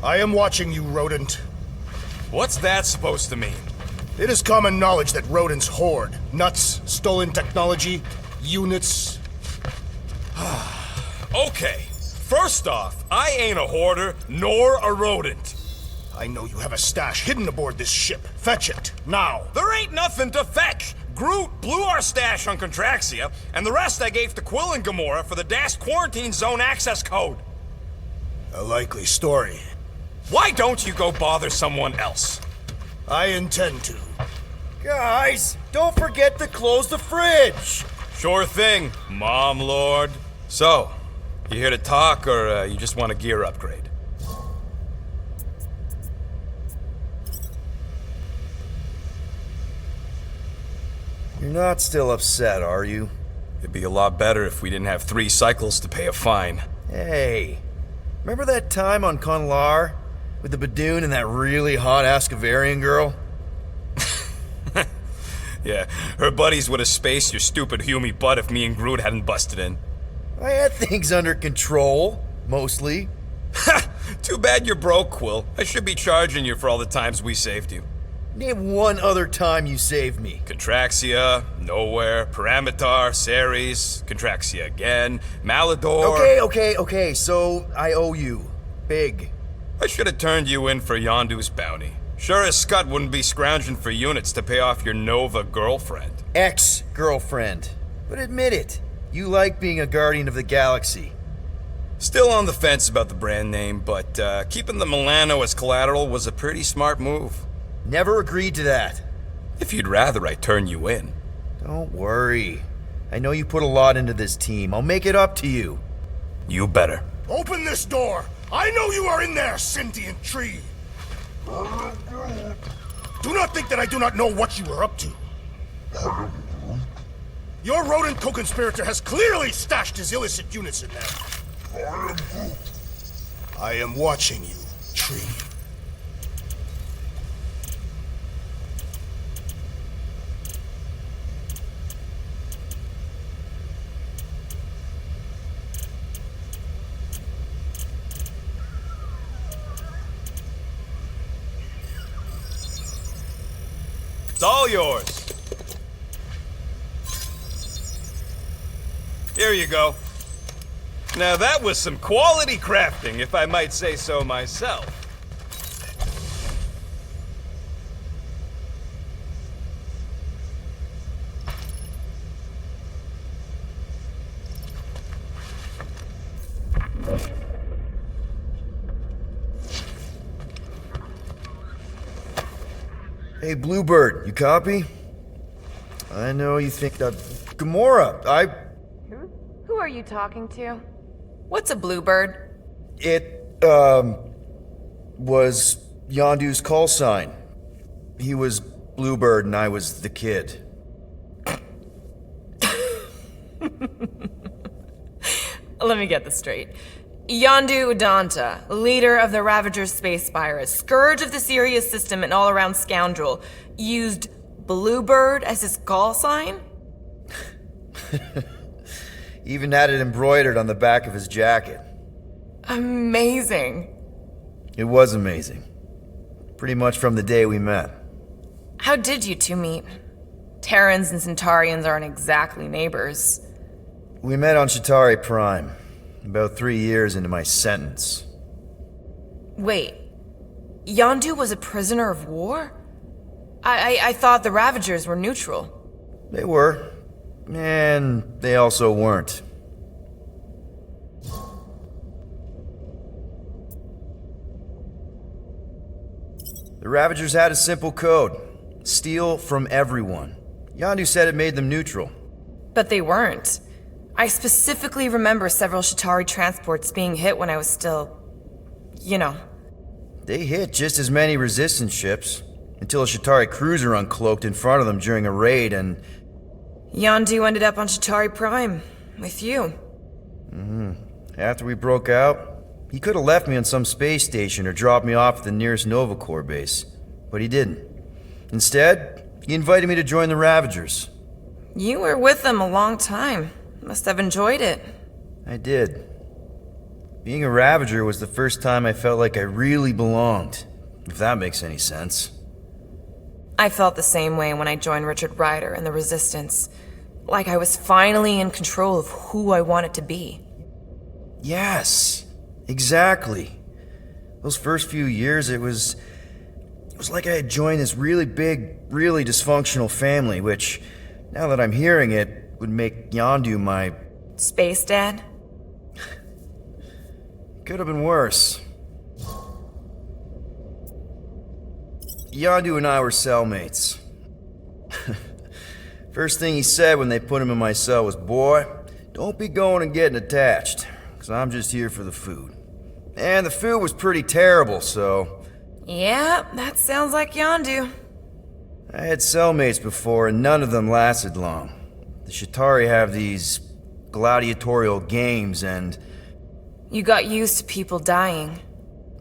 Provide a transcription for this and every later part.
I am watching you, rodent. What's that supposed to mean? It is common knowledge that rodents hoard nuts, stolen technology, units. Okay, first off, I ain't a hoarder nor a rodent. I know you have a stash hidden aboard this ship. Fetch it, now. There ain't nothing to fetch. Groot blew our stash on Contraxia, and the rest I gave to Quill and Gamora for the DAS quarantine zone access code. A likely story. Why don't you go bother someone else? I intend to. Guys, don't forget to close the fridge! Sure thing, Mom Lord. So, you here to talk, or you just want a gear upgrade? You're not still upset, are you? It'd be a lot better if we didn't have 3 cycles to pay a fine. Hey, remember that time on Conlar? With the Badoon and that really hot Ascavarian girl? Yeah, her buddies would have spaced your stupid Humie butt if me and Groot hadn't busted in. I had things under control, mostly. Ha! Too bad you're broke, Quill. I should be charging you for all the times we saved you. Name one other time you saved me. Contraxia, Nowhere, Paramitar, Ceres, Contraxia again, Malador... Okay, so I owe you. Big. I should have turned you in for Yondu's bounty. Sure as Scott wouldn't be scrounging for units to pay off your Nova girlfriend. Ex-girlfriend. But admit it, you like being a guardian of the galaxy. Still on the fence about the brand name, but keeping the Milano as collateral was a pretty smart move. Never agreed to that. If you'd rather I turn you in. Don't worry. I know you put a lot into this team. I'll make it up to you. You better. Open this door! I know you are in there, sentient tree! Do not think that I do not know what you are up to. Your rodent co-conspirator has clearly stashed his illicit units in there. I am watching you, tree. It's all yours. Here you go. Now that was some quality crafting, if I might say so myself. Hey, Bluebird, you copy? I know you think that... Gamora, Who are you talking to? What's a bluebird? It, was Yondu's call sign. He was Bluebird and I was the kid. Let me get this straight. Yondu Udanta, leader of the Ravagers space virus, scourge of the Sirius system and all-around scoundrel, used Bluebird as his call sign? Even had it embroidered on the back of his jacket. Amazing. It was amazing. Pretty much from the day we met. How did you two meet? Terrans and Centaurians aren't exactly neighbors. We met on Chitauri Prime, about 3 years into my sentence. Wait, Yondu was a prisoner of war? I thought the Ravagers were neutral. They were. And they also weren't. The Ravagers had a simple code. Steal from everyone. Yondu said it made them neutral. But they weren't. I specifically remember several Chitauri transports being hit when I was still... you know. They hit just as many resistance ships, until a Chitauri cruiser uncloaked in front of them during a raid and... Yondu ended up on Chitauri Prime, with you. After we broke out, he could have left me on some space station or dropped me off at the nearest Nova Corps base. But he didn't. Instead, he invited me to join the Ravagers. You were with them a long time. Must have enjoyed it. I did. Being a Ravager was the first time I felt like I really belonged, if that makes any sense. I felt the same way when I joined Richard Rider and the Resistance. Like I was finally in control of who I wanted to be. Yes, exactly. Those first few years, it was like I had joined this really big, really dysfunctional family, which, now that I'm hearing it, would make Yondu my... Space Dad? Could have been worse. Yondu and I were cellmates. First thing he said when they put him in my cell was, "Boy, don't be going and getting attached, because I'm just here for the food." And the food was pretty terrible, so... Yeah, that sounds like Yondu. I had cellmates before, and none of them lasted long. The Shatari have these gladiatorial games, and... You got used to people dying.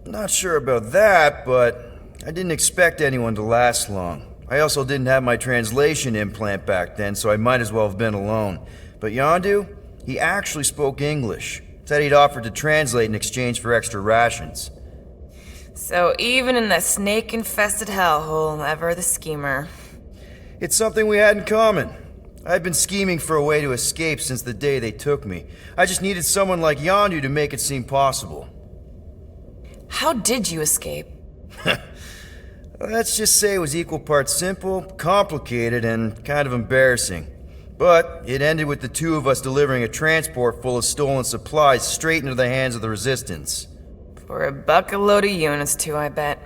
Not sure about that, but I didn't expect anyone to last long. I also didn't have my translation implant back then, so I might as well have been alone. But Yondu, he actually spoke English. Said he'd offered to translate in exchange for extra rations. So even in the snake-infested hellhole, ever the schemer. It's something we had in common. I've been scheming for a way to escape since the day they took me. I just needed someone like Yondu to make it seem possible. How did you escape? Let's just say it was equal parts simple, complicated, and kind of embarrassing. But it ended with the two of us delivering a transport full of stolen supplies straight into the hands of the Resistance. For a bucket-load of units too, I bet.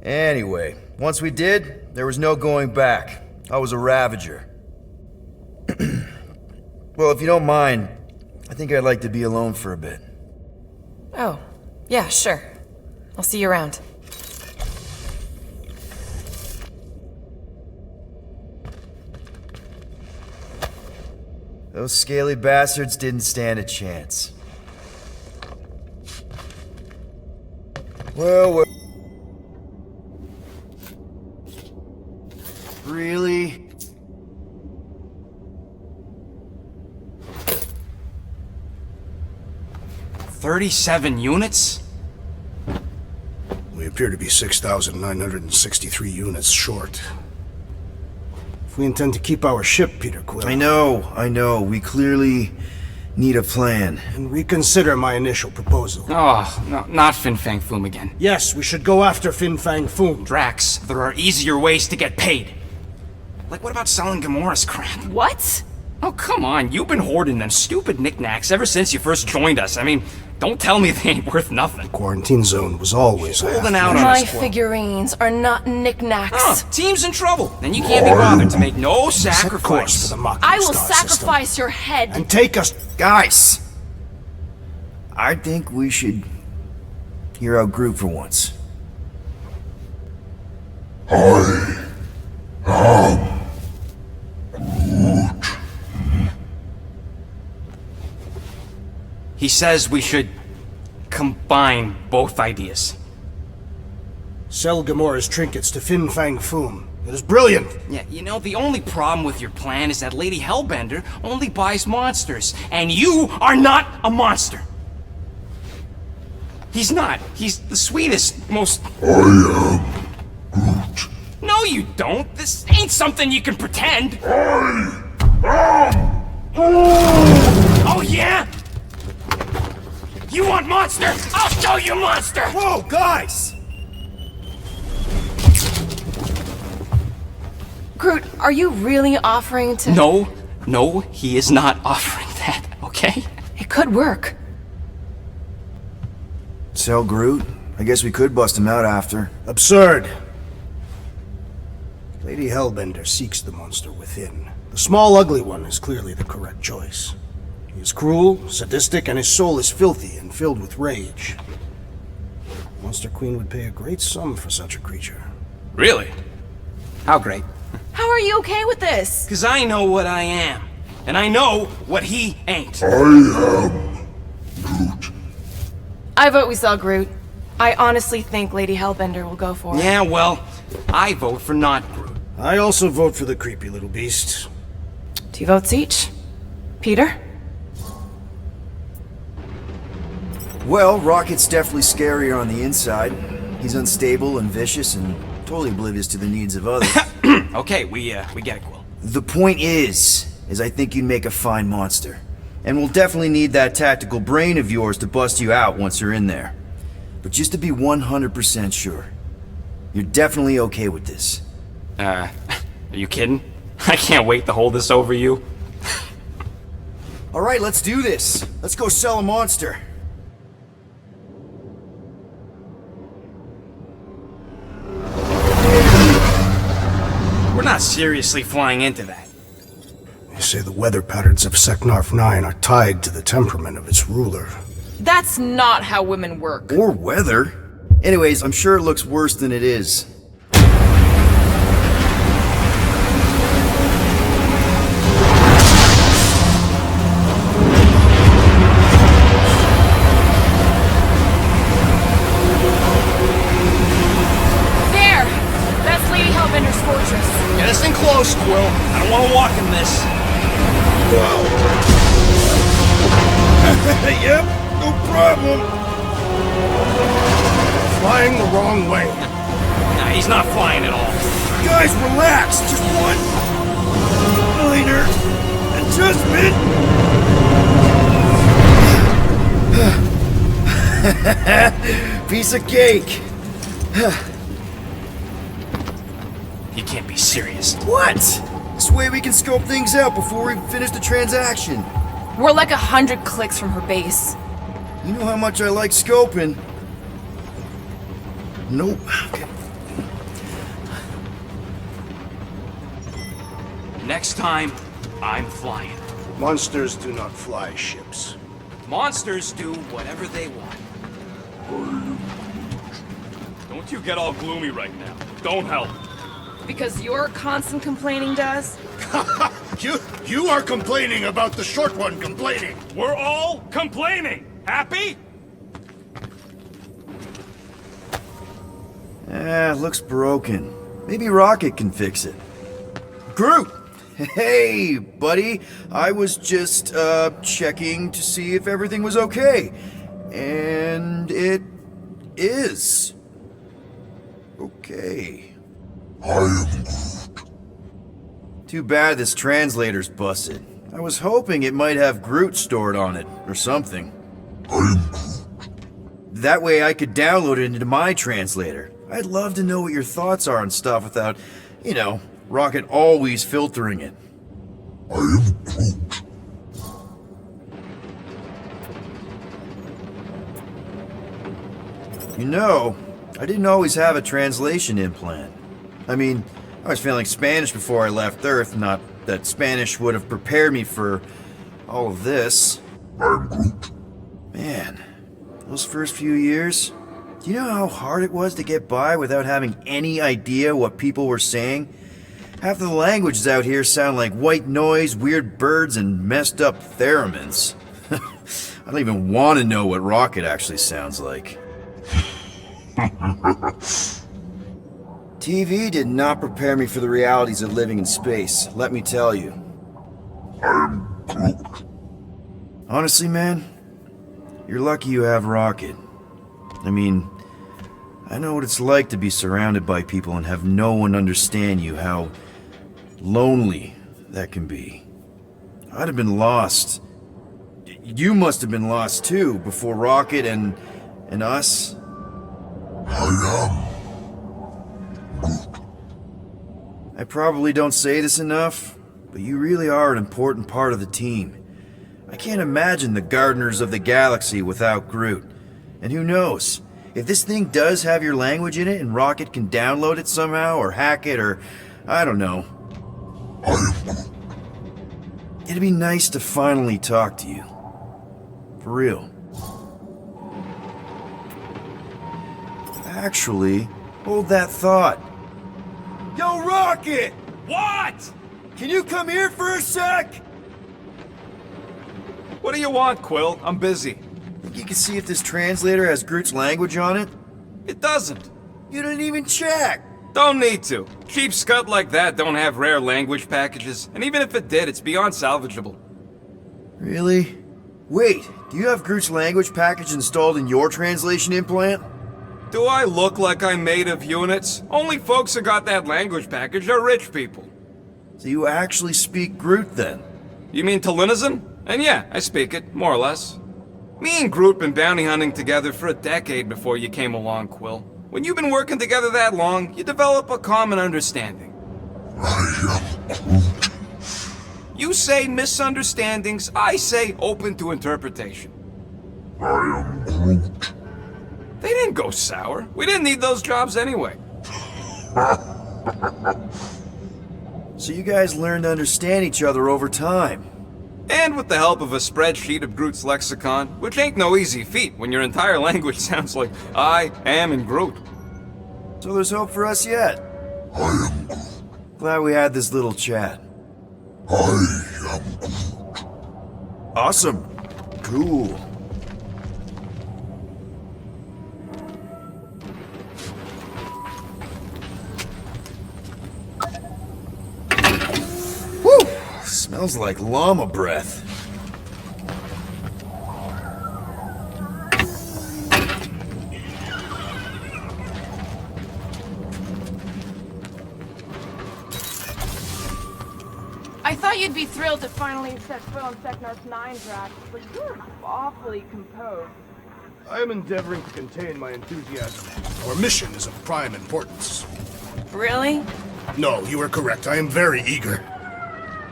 Anyway, once we did, there was no going back. I was a Ravager. Well, if you don't mind, I think I'd like to be alone for a bit. Oh, yeah, sure. I'll see you around. Those scaly bastards didn't stand a chance. Well... Really? $37 units? We appear to be 6,963 units short. If we intend to keep our ship, Peter Quill... I know. We clearly need a plan. And reconsider my initial proposal. Oh, no, not Fin Fang Foom again. Yes, we should go after Fin Fang Foom. Drax, there are easier ways to get paid. Like, what about selling Gamora's crap? What? Oh, come on, you've been hoarding them stupid knickknacks ever since you first joined us. I mean, don't tell me they ain't worth nothing. Quarantine zone was always holding out on My us. figurines are not knickknacks. Oh, team's in trouble, and you can't be bothered to make no Set course sacrifice. for the Mocking I will Star sacrifice system. your head. And take us... Guys! I think we should hear out Groot for once. He says we should combine both ideas. Sell Gamora's trinkets to Fin Fang Foom. It is brilliant. Yeah, you know, the only problem with your plan is that Lady Hellbender only buys monsters, and you are not a monster. He's not. He's the sweetest, most... I am Groot. No, you don't. This ain't something you can pretend. Oh, yeah? You want monster? I'll show you monster! Whoa, guys! Groot, are you really offering to... No, he is not offering that, okay? It could work. Sell Groot? I guess we could bust him out after. Absurd. Lady Hellbender seeks the monster within. The small, ugly one is clearly the correct choice. He is cruel, sadistic, and his soul is filthy and filled with rage. Monster Queen would pay a great sum for such a creature. Really? How great? How are you okay with this? Because I know what I am. And I know what he ain't. I am Groot. I vote we sell Groot. I honestly think Lady Hellbender will go for it. Yeah, well, I vote for not Groot. I also vote for the creepy little beast. 2 votes each. Peter? Well, Rocket's definitely scarier on the inside. He's unstable and vicious and totally oblivious to the needs of others. Okay, we get it, Quill. The point is I think you'd make a fine monster. And we'll definitely need that tactical brain of yours to bust you out once you're in there. But just to be 100% sure, you're definitely okay with this. Are you kidding? I can't wait to hold this over you. Alright, let's do this. Let's go sell a monster. We're not seriously flying into that. They say the weather patterns of Seknarf 9 are tied to the temperament of its ruler. That's not how women work. Or weather. Anyways, I'm sure it looks worse than it is. There! That's Lady Hellbender's fortress. Get us in close, Quill. I don't want to walk in this. Yep, no problem. Flying the wrong way. Nah, he's not flying at all. Guys, relax! Just one minor adjustment! Piece of cake! You can't be serious. What? This way we can scope things out before we finish the transaction. We're like 100 clicks from her base. You know how much I like scoping. Nope. Next time, I'm flying. Monsters do not fly ships. Monsters do whatever they want. Don't you get all gloomy right now. Don't help. Because your constant complaining does? You are complaining about the short one complaining. We're all complaining. Happy? Looks broken. Maybe Rocket can fix it. Groot! Hey, buddy. I was just, checking to see if everything was okay. And it is. Okay. I am Groot. Too bad this translator's busted. I was hoping it might have Groot stored on it, or something. I am Groot. That way I could download it into my translator. I'd love to know what your thoughts are on stuff without, Rocket always filtering it. I am Groot. I didn't always have a translation implant. I mean, I was feeling Spanish before I left Earth, not that Spanish would have prepared me for all of this. I'm Groot. Man, those first few years, do you know how hard it was to get by without having any idea what people were saying? Half of the languages out here sound like white noise, weird birds, and messed up theremins. I don't even want to know what Rocket actually sounds like. TV did not prepare me for the realities of living in space, let me tell you. I'm Groot. Honestly, man, you're lucky you have Rocket. I mean, I know what it's like to be surrounded by people and have no one understand you, how lonely that can be. I'd have been lost. You must have been lost too, before Rocket and us. I am Groot. I probably don't say this enough, but you really are an important part of the team. I can't imagine the Gardeners of the Galaxy without Groot. And who knows? If this thing does have your language in it and Rocket can download it somehow or hack it or I don't know. I am Groot. It'd be nice to finally talk to you. For real. Actually, hold that thought. Yo, Rocket! What? Can you come here for a sec? What do you want, Quill? I'm busy. Think you can see if this translator has Groot's language on it? It doesn't. You didn't even check! Don't need to. Cheap scut like that don't have rare language packages, and even if it did, it's beyond salvageable. Really? Wait, do you have Groot's language package installed in your translation implant? Do I look like I'm made of units? Only folks who got that language package are rich people. So you actually speak Groot then? You mean Talinisan? And yeah, I speak it, more or less. Me and Groot been bounty hunting together for a decade before you came along, Quill. When you've been working together that long, you develop a common understanding. I am Groot. You say misunderstandings, I say open to interpretation. I am Groot. They didn't go sour. We didn't need those jobs anyway. So you guys learned to understand each other over time. And with the help of a spreadsheet of Groot's lexicon, which ain't no easy feat when your entire language sounds like I am and Groot. So there's hope for us yet. I am Groot. Glad we had this little chat. I am Groot. Awesome. Cool. Whew! Smells like llama breath. I thought you'd be thrilled to finally set foot on Seknarf's 9 track, but you're awfully composed. I am endeavoring to contain my enthusiasm. Our mission is of prime importance. Really? No, you are correct. I am very eager.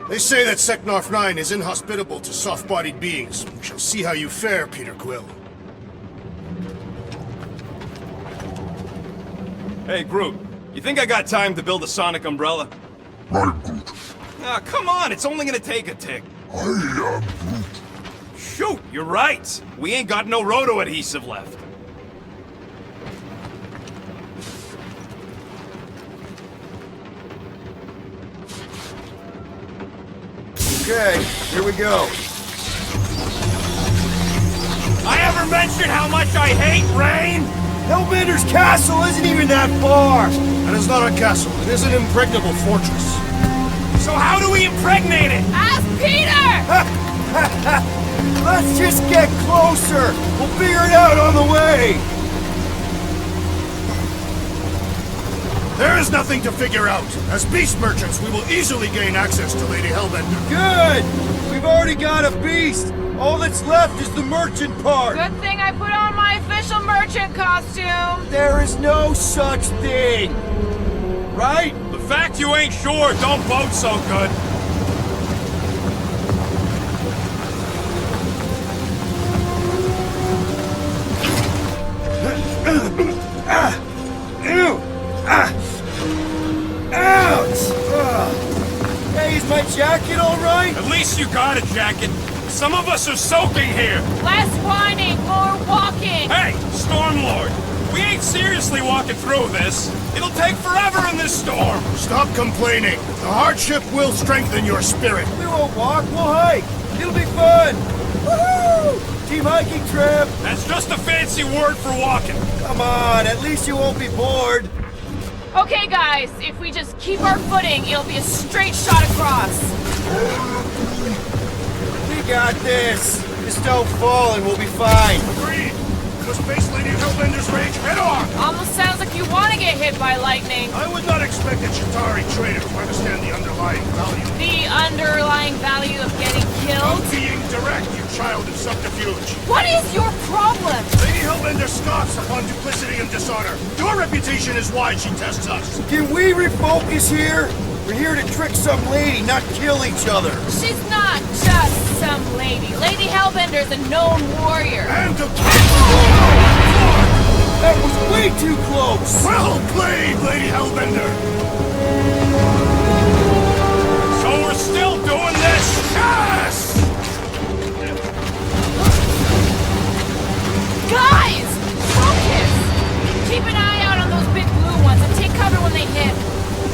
They say that Seknarf 9 is inhospitable to soft-bodied beings. We shall see how you fare, Peter Quill. Hey, Groot, you think I got time to build a sonic umbrella? I'm Groot. Ah, come on, it's only gonna take a tick. I am Groot. Shoot, you're right. We ain't got no roto adhesive left. Okay, here we go. I ever mentioned how much I hate rain? Hellbender's castle isn't even that far! That is not a castle. It is an impregnable fortress. So how do we impregnate it? Ask Peter! Let's just get closer! We'll figure it out on the way! There is nothing to figure out. As beast merchants, we will easily gain access to Lady Hellbender. Good! We've already got a beast! All that's left is the merchant part! Good thing I put on my official merchant costume. There is no such thing! Right? The fact you ain't sure don't bode so good. Ew! Ouch! Hey, is my jacket alright? At least you got a jacket. Some of us are soaking here. Less whining, more walking. Hey, Stormlord, we ain't seriously walking through this. It'll take forever in this storm. Stop complaining. The hardship will strengthen your spirit. We won't walk, we'll hike! It'll be fun! Woohoo! Team hiking trip! That's just a fancy word for walking. Come on, at least you won't be bored. Okay, guys, if we just keep our footing, it'll be a straight shot across. We got this. Just don't fall and we'll be fine. Agreed. Must face Lady Hellbender's rage head on. Almost sounds like you want to get hit by lightning. I would not expect a Chitauri trader to understand the underlying value. The underlying value of getting killed? Of being direct, you child of subterfuge. What is your problem? Lady Hellbender scoffs upon duplicity and dishonor. Your reputation is why she tests us. Can we refocus here? We're here to trick some lady, not kill each other. She's not just some lady. Lady Hellbender's a known warrior. And to That was way too close. well played, Lady Hellbender. So we're still doing this? Yes! Guys! Focus! Keep an eye out on those big blue ones and take cover when they hit.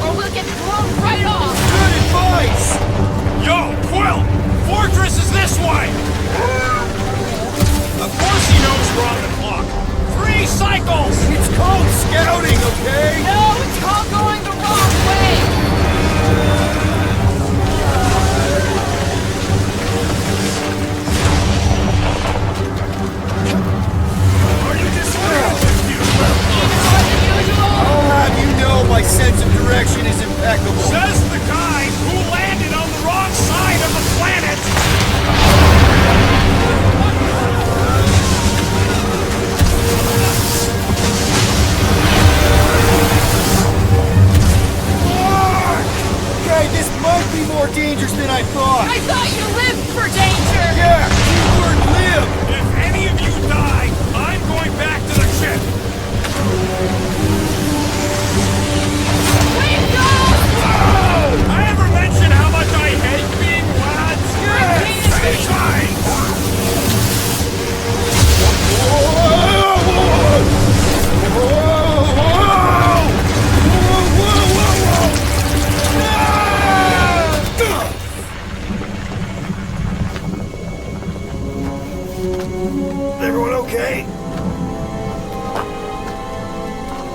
Or we'll get thrown right off. Good advice. Yo, Quill! Fortress is this way! Of course he knows we're on the clock. 3 cycles! It's called scouting, okay? No, it's called going the wrong way.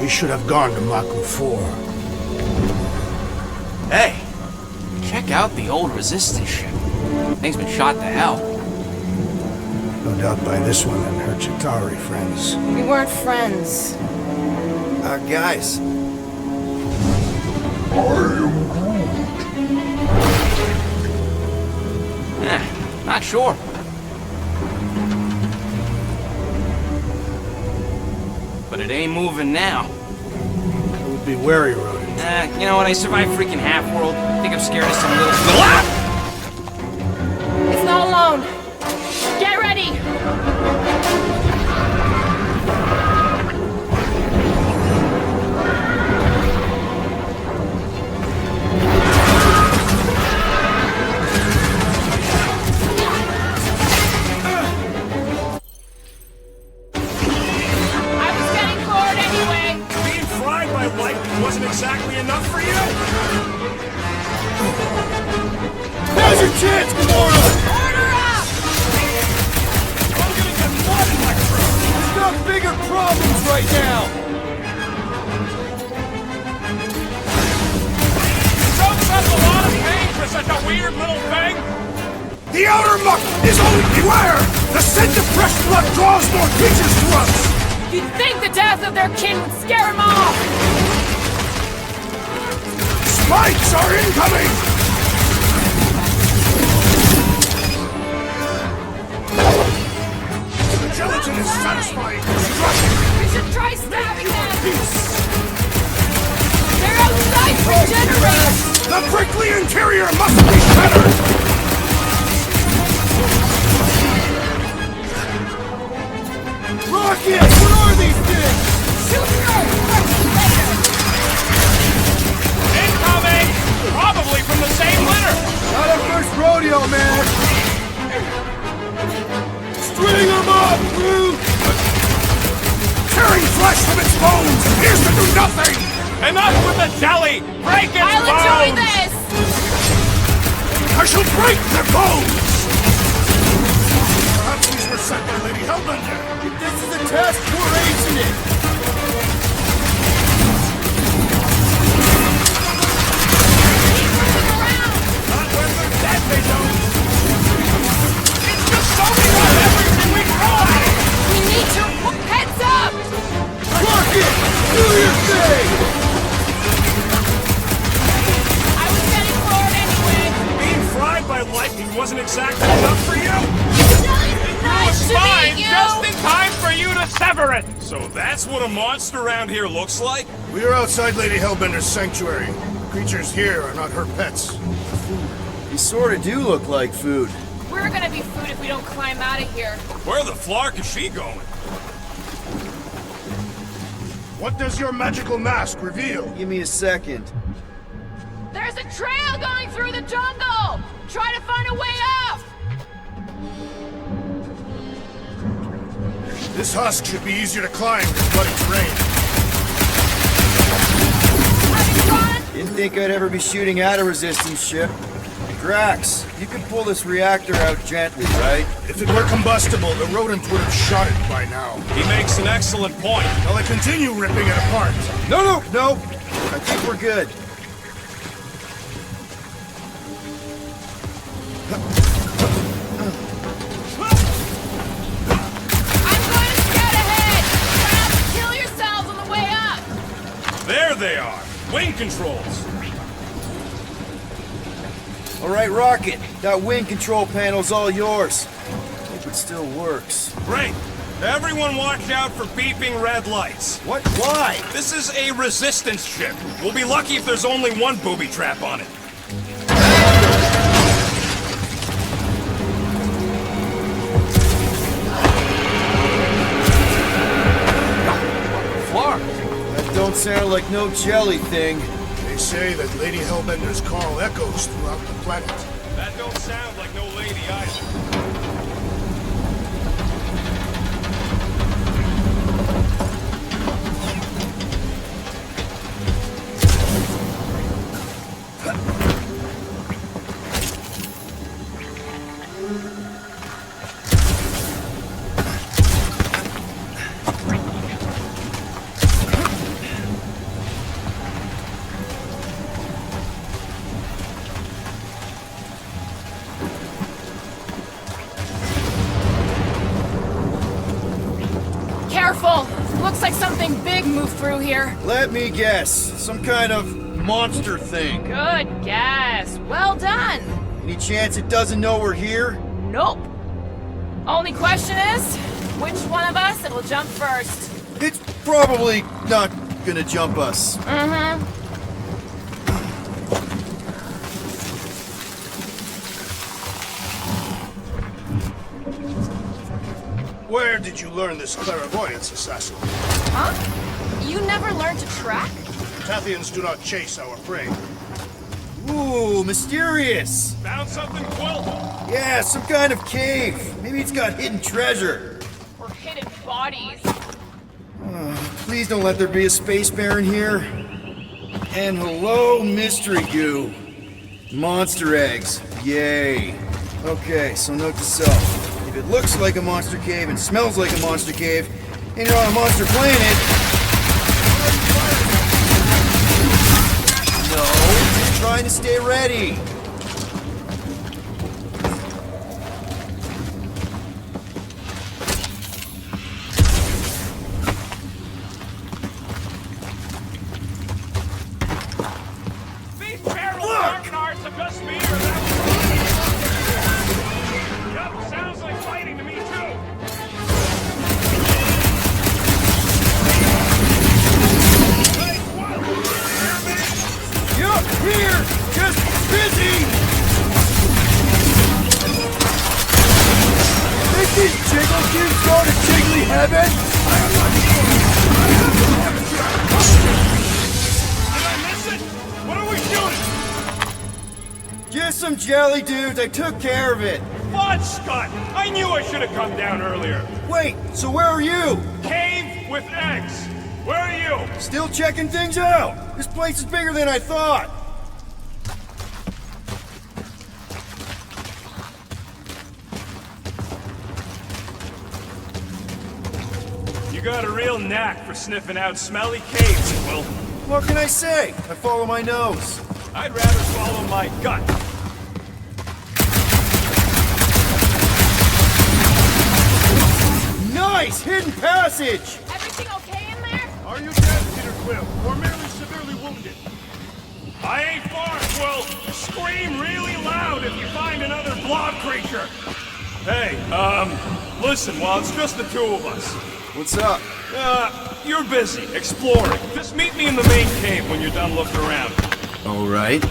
We should have gone to Maku 4. Hey, check out the old resistance ship. Thing's been shot to hell. No doubt by this one and her Chitauri friends. We weren't friends. Guys. Not sure. But it ain't moving now. I would be wary, Rodent. You know what? I survived freaking Half-World. Think I'm scared of some little... It's not alone. Get ready! I was getting bored anyway. Being fried by lightning wasn't exactly enough for you? Now's your chance, Gamora! Order up! I'm gonna get mud in my throat! We've got bigger problems right now! Don't that's a lot of pain for such a weird little thing! The outer muck is only beware! The scent of fresh blood draws more creatures to us! You'd think the death of their kin would scare them off! Spikes are incoming! The gelatin is satisfying! We should try stabbing them! They're outside regenerating! The prickly interior must be shattered! Rockets! What are these things? Shoot her! Incoming! Probably from the same litter! Not our first rodeo, man! String them up, Groot! Tearing flesh from its bones appears to do nothing! Enough with the jelly! Break its I'll bones! enjoy this! I shall break their bones! Perhaps these were sent by Lady Hellbender. If this is a test, we're acing it! Not when they're dead, they don't! It's just soaking up everything we throw at it! We need to... Heads up! Rocket! Do your thing! I was getting bored anyway. Being fried by lightning wasn't exactly enough for you? Nice to Fine, meet you! just in time for you to sever it! So that's what a monster around here looks like? We are outside Lady Hellbender's sanctuary. Creatures here are not her pets. You sort of do look like food. We're gonna be food if we don't climb out of here. Where the flark is she going? What does your magical mask reveal? Give me a second. There's a trail going through the jungle! Try to find a way up! This husk should be easier to climb than bloody terrain. Didn't think I'd ever be shooting at a resistance ship. Drax, you can pull this reactor out gently, right? If it were combustible, the rodent would have shot it by now. He makes an excellent point. Shall I continue ripping it apart? No. I think we're good. I'm going to scout ahead! Try not to kill yourselves on the way up! There they are. Wing controls. All right, Rocket. That wing control panel's all yours. Hope it still works. Great. Everyone watch out for beeping red lights. What? Why? This is a resistance ship. We'll be lucky if there's only one booby trap on it. Flark. That don't sound like no jelly thing. They say that Lady Hellbender's call echoes throughout the planet. That don't sound like no lady either. Careful! Looks like something big moved through here. Let me guess. Some kind of monster thing. Good guess. Well done. Any chance it doesn't know we're here? Nope. Only question is, which one of us it'll jump first? It's probably not gonna jump us. Mm-hmm. Where did you learn this clairvoyance, assassin? Huh? You never learned to track? Tathians do not chase our prey. Ooh, mysterious. Found something, Quill? Yeah, some kind of cave. Maybe it's got hidden treasure. Or hidden bodies? Please don't let there be a space baron here. And hello, mystery goo. Monster eggs. Yay. Okay, so note to self. If it looks like a monster cave and smells like a monster cave, and you're on a monster planet... No, just trying to stay ready. These barrels aren't ours to just me or that. Yup, sounds like fighting to me too. Hey, what? Yup, here! Just busy! Think these jiggle cubes go to jiggly heaven? Did I miss it? What are we shooting? Just some jelly dudes, I took care of it. Fudge, Scott! I knew I should have come down earlier. Wait, so where are you? Cave with eggs. Where are you? Still checking things out. This place is bigger than I thought. You got a real knack for sniffing out smelly caves, Will. What can I say? I follow my nose. I'd rather follow my gut. Nice! Hidden passage! Everything okay in there? Are you dead, Peter Quill, or merely severely wounded? I ain't far, Quill. Scream really loud if you find another blob creature. Hey, listen, while it's just the two of us. What's up? You're busy exploring. Just meet me in the main cave when you're done looking around. All right.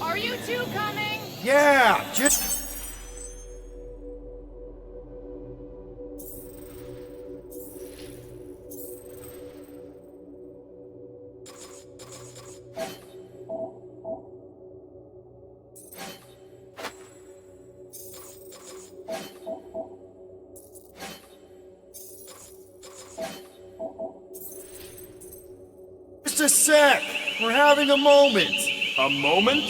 Are you two coming? Yeah, just... Just a sec. We're having a moment. A moment?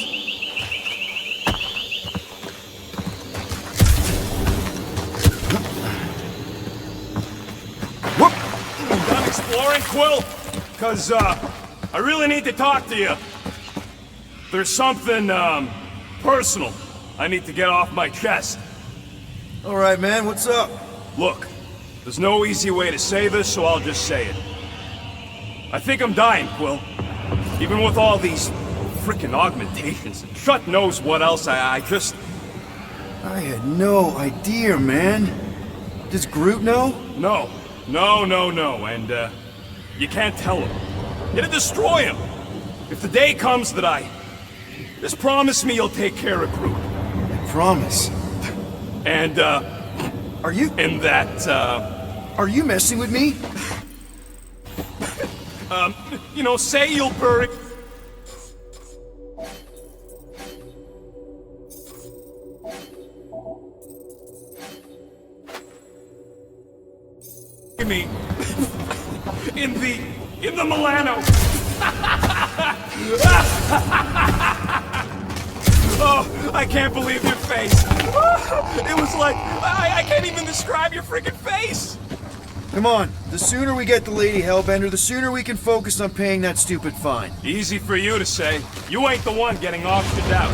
Done exploring, Quill? Cause, I really need to talk to you. There's something, personal I need to get off my chest. All right, man, what's up? Look, there's no easy way to say this, so I'll just say it. I think I'm dying, Quill. Even with all these frickin' augmentations and shut knows what else, I just... I had no idea, man. Does Groot know? No, and, you can't tell him. It'll destroy him. If the day comes that I... Just promise me you'll take care of Groot. I promise. And, Are you... and that, Are you messing with me? you know, say you'll bury... me in the Milano. Oh, I can't believe your face. It was like I can't even describe your freaking face. Come on, the sooner we get the Lady Hellbender, the sooner we can focus on paying that stupid fine. Easy for you to say. You ain't the one getting auctioned out.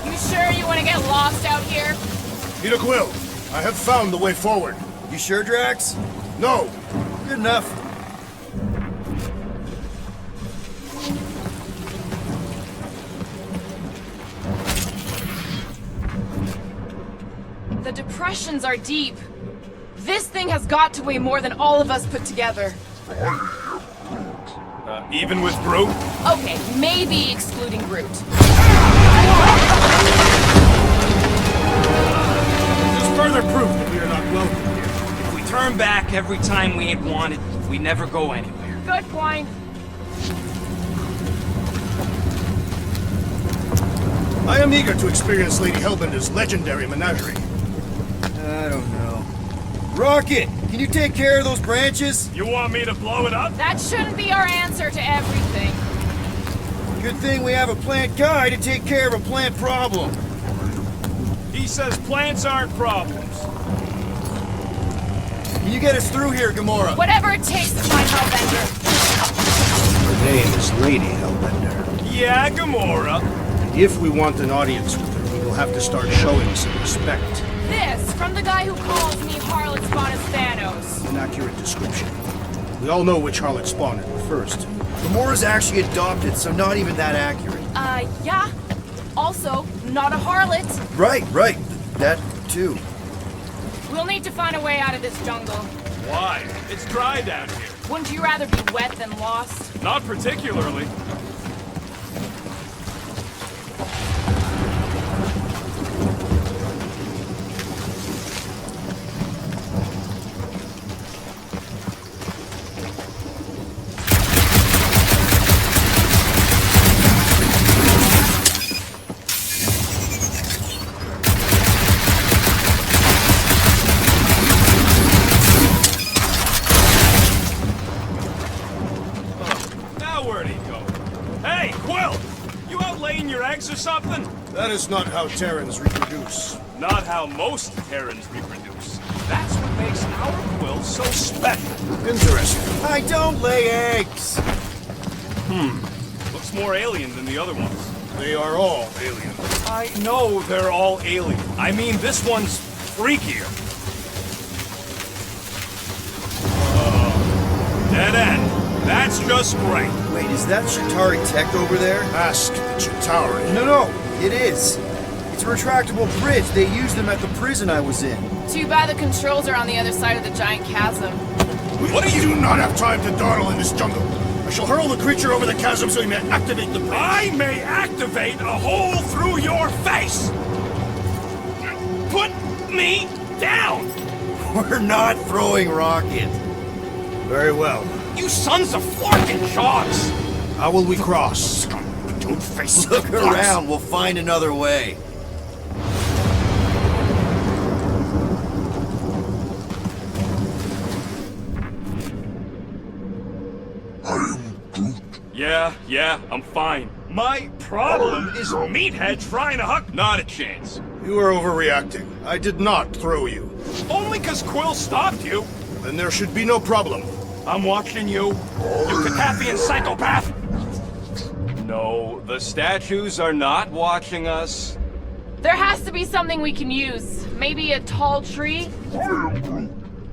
You sure you want to get lost out here? Peter Quill, I have found the way forward. You sure, Drax? No, Good enough. The depressions are deep. This thing has got to weigh more than all of us put together. Even with Groot? Okay, maybe excluding Groot. this is further proof that we are not welcome here. If we turn back every time we ain't wanted, we never go anywhere. Good point. I am eager to experience Lady Hellbender's legendary menagerie. I don't know. Rocket, can you take care of those branches? You want me to blow it up? That shouldn't be our answer to everything. Good thing we have a plant guy to take care of a plant problem. He says plants aren't problems. Can you get us through here, Gamora? Whatever it takes to find Hellbender. Her name is Lady Hellbender. Yeah, Gamora. And if we want an audience with her, we will have to start showing some respect. This, from the guy who calls me Harlot Spawn as Thanos. An accurate description. We all know which harlot spawn it refers to. Gamora's actually adopted, so not even that accurate. Yeah. Also, not a harlot. Right. That, too. We'll need to find a way out of this jungle. Why? It's dry down here. Wouldn't you rather be wet than lost? Not particularly. Or something? That is not how Terrans reproduce. Not how most Terrans reproduce. That's what makes our quill so special. Interesting. I don't lay eggs! Looks more alien than the other ones. They are all alien. I know they're all alien. I mean, this one's freakier. Dead end. That's just great. Wait, is that Chitauri tech over there? Ask the Chitauri. No, it is. It's a retractable bridge. They used them at the prison I was in. Too bad the controls are on the other side of the giant chasm. What do you do not have time to dawdle in this jungle? I shall hurl the creature over the chasm so he may activate the bridge. I may activate a hole through your face! Put me down! We're not throwing rocket. Very well. You sons of forking jogs! How will we cross? Don't face Look the around, we'll find another way. Yeah, I'm fine. My problem is Meathead trying to huck. Not a chance. You are overreacting. I did not throw you. Only 'cause Quill stopped you. Then there should be no problem. I'm watching you. You Katafian psychopath! No, the statues are not watching us. There has to be something we can use. Maybe a tall tree?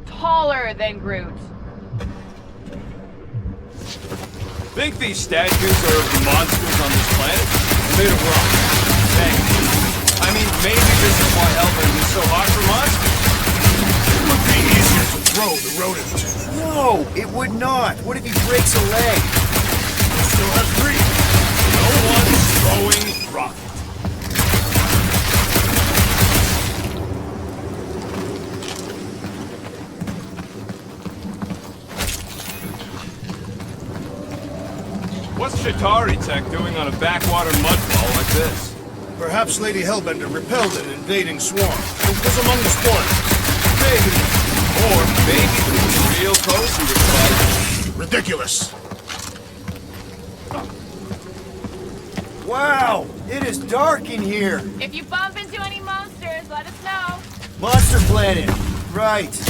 Taller than Groot. Think these statues are of the monsters on this planet? They're made of rock. Thanks. I mean, maybe this is why Hellbender is so hot for monsters. It would be easier to throw the rodent. No, it would not. What if he breaks a leg? Still have three. No one's throwing rocket. What's Chitauri Tech doing on a backwater mudfall like this? Perhaps Lady Hellbender repelled an invading swarm and was among the spoilers. Maybe. Or maybe the real coast and decided. Ridiculous. Wow, it is dark in here. If you bump into any monsters, let us know. Monster Planet. Right. You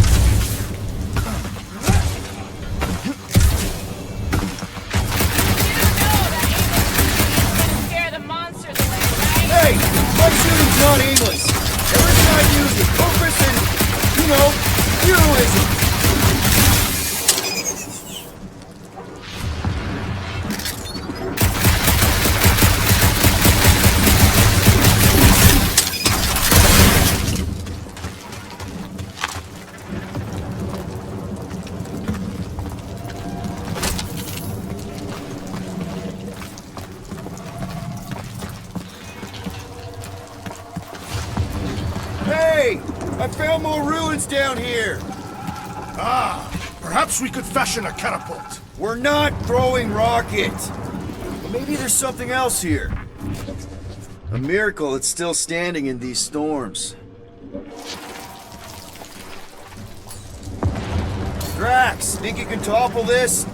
know that Amos is gonna scare the monsters away, right? Hey, my shooting's not aimless. Everything I use with purpose and, heroism. Hey! I found more ruins down here! Perhaps we could fashion a catapult. We're not throwing rockets! Maybe there's something else here. A miracle it's still standing in these storms. Drax, think you can topple this?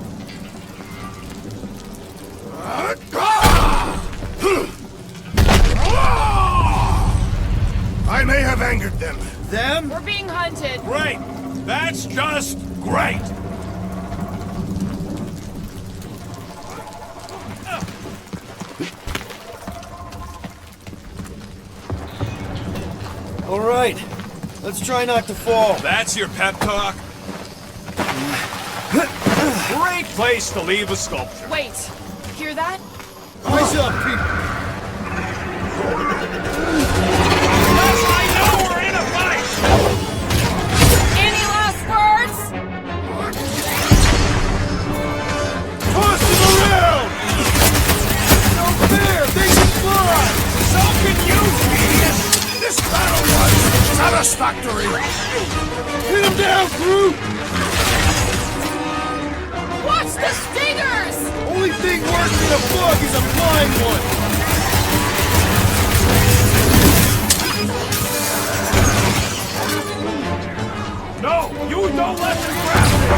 I may have angered them. Them? We're being hunted. Great! That's just great! All right, let's try not to fall. That's your pep talk? Great place to leave a sculpture. Wait, hear that? Eyes up, people. Yes, I know we're in a fight! Any last words? Toss them around! No fair, they can fly! So can you, genius! This battle was satisfactory. Hit them down, crew! Watch the stingers! Only thing worse than a bug is a flying one! No, you don't let them grab me!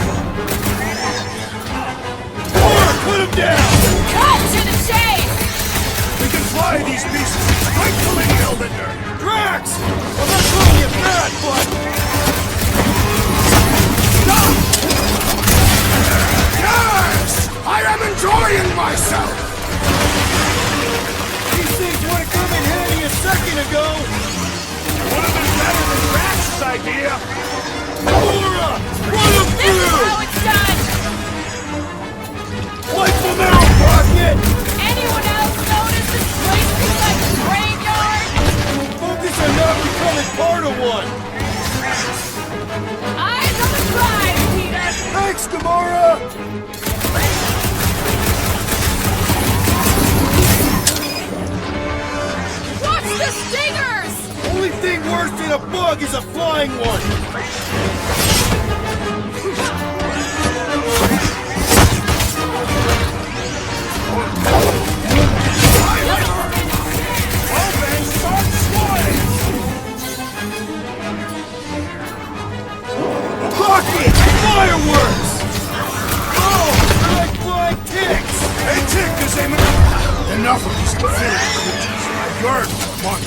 Put him down! Cut to the chase! We can fly these pieces straight to Lady Hellbender! Drax! I'm not calling you bad, but... Stop! Yes! I am enjoying myself! These things would have come in handy a second ago! Would have been better than Drax's idea! Laura! Run him This is through! how it's done! Wipe them out, Rocket! Anyone else notice this place is like a graveyard? Focus on not becoming part of one! Eyes on the prize, Peter! Thanks, Gamora! Watch the stingers! Only thing worse than a bug is a flying one! Open, start swatting! Rocket! Fireworks! Oh, they're like flying ticks! Hey, Tick is aiming. Enough of these inferior creatures. I yearn for one.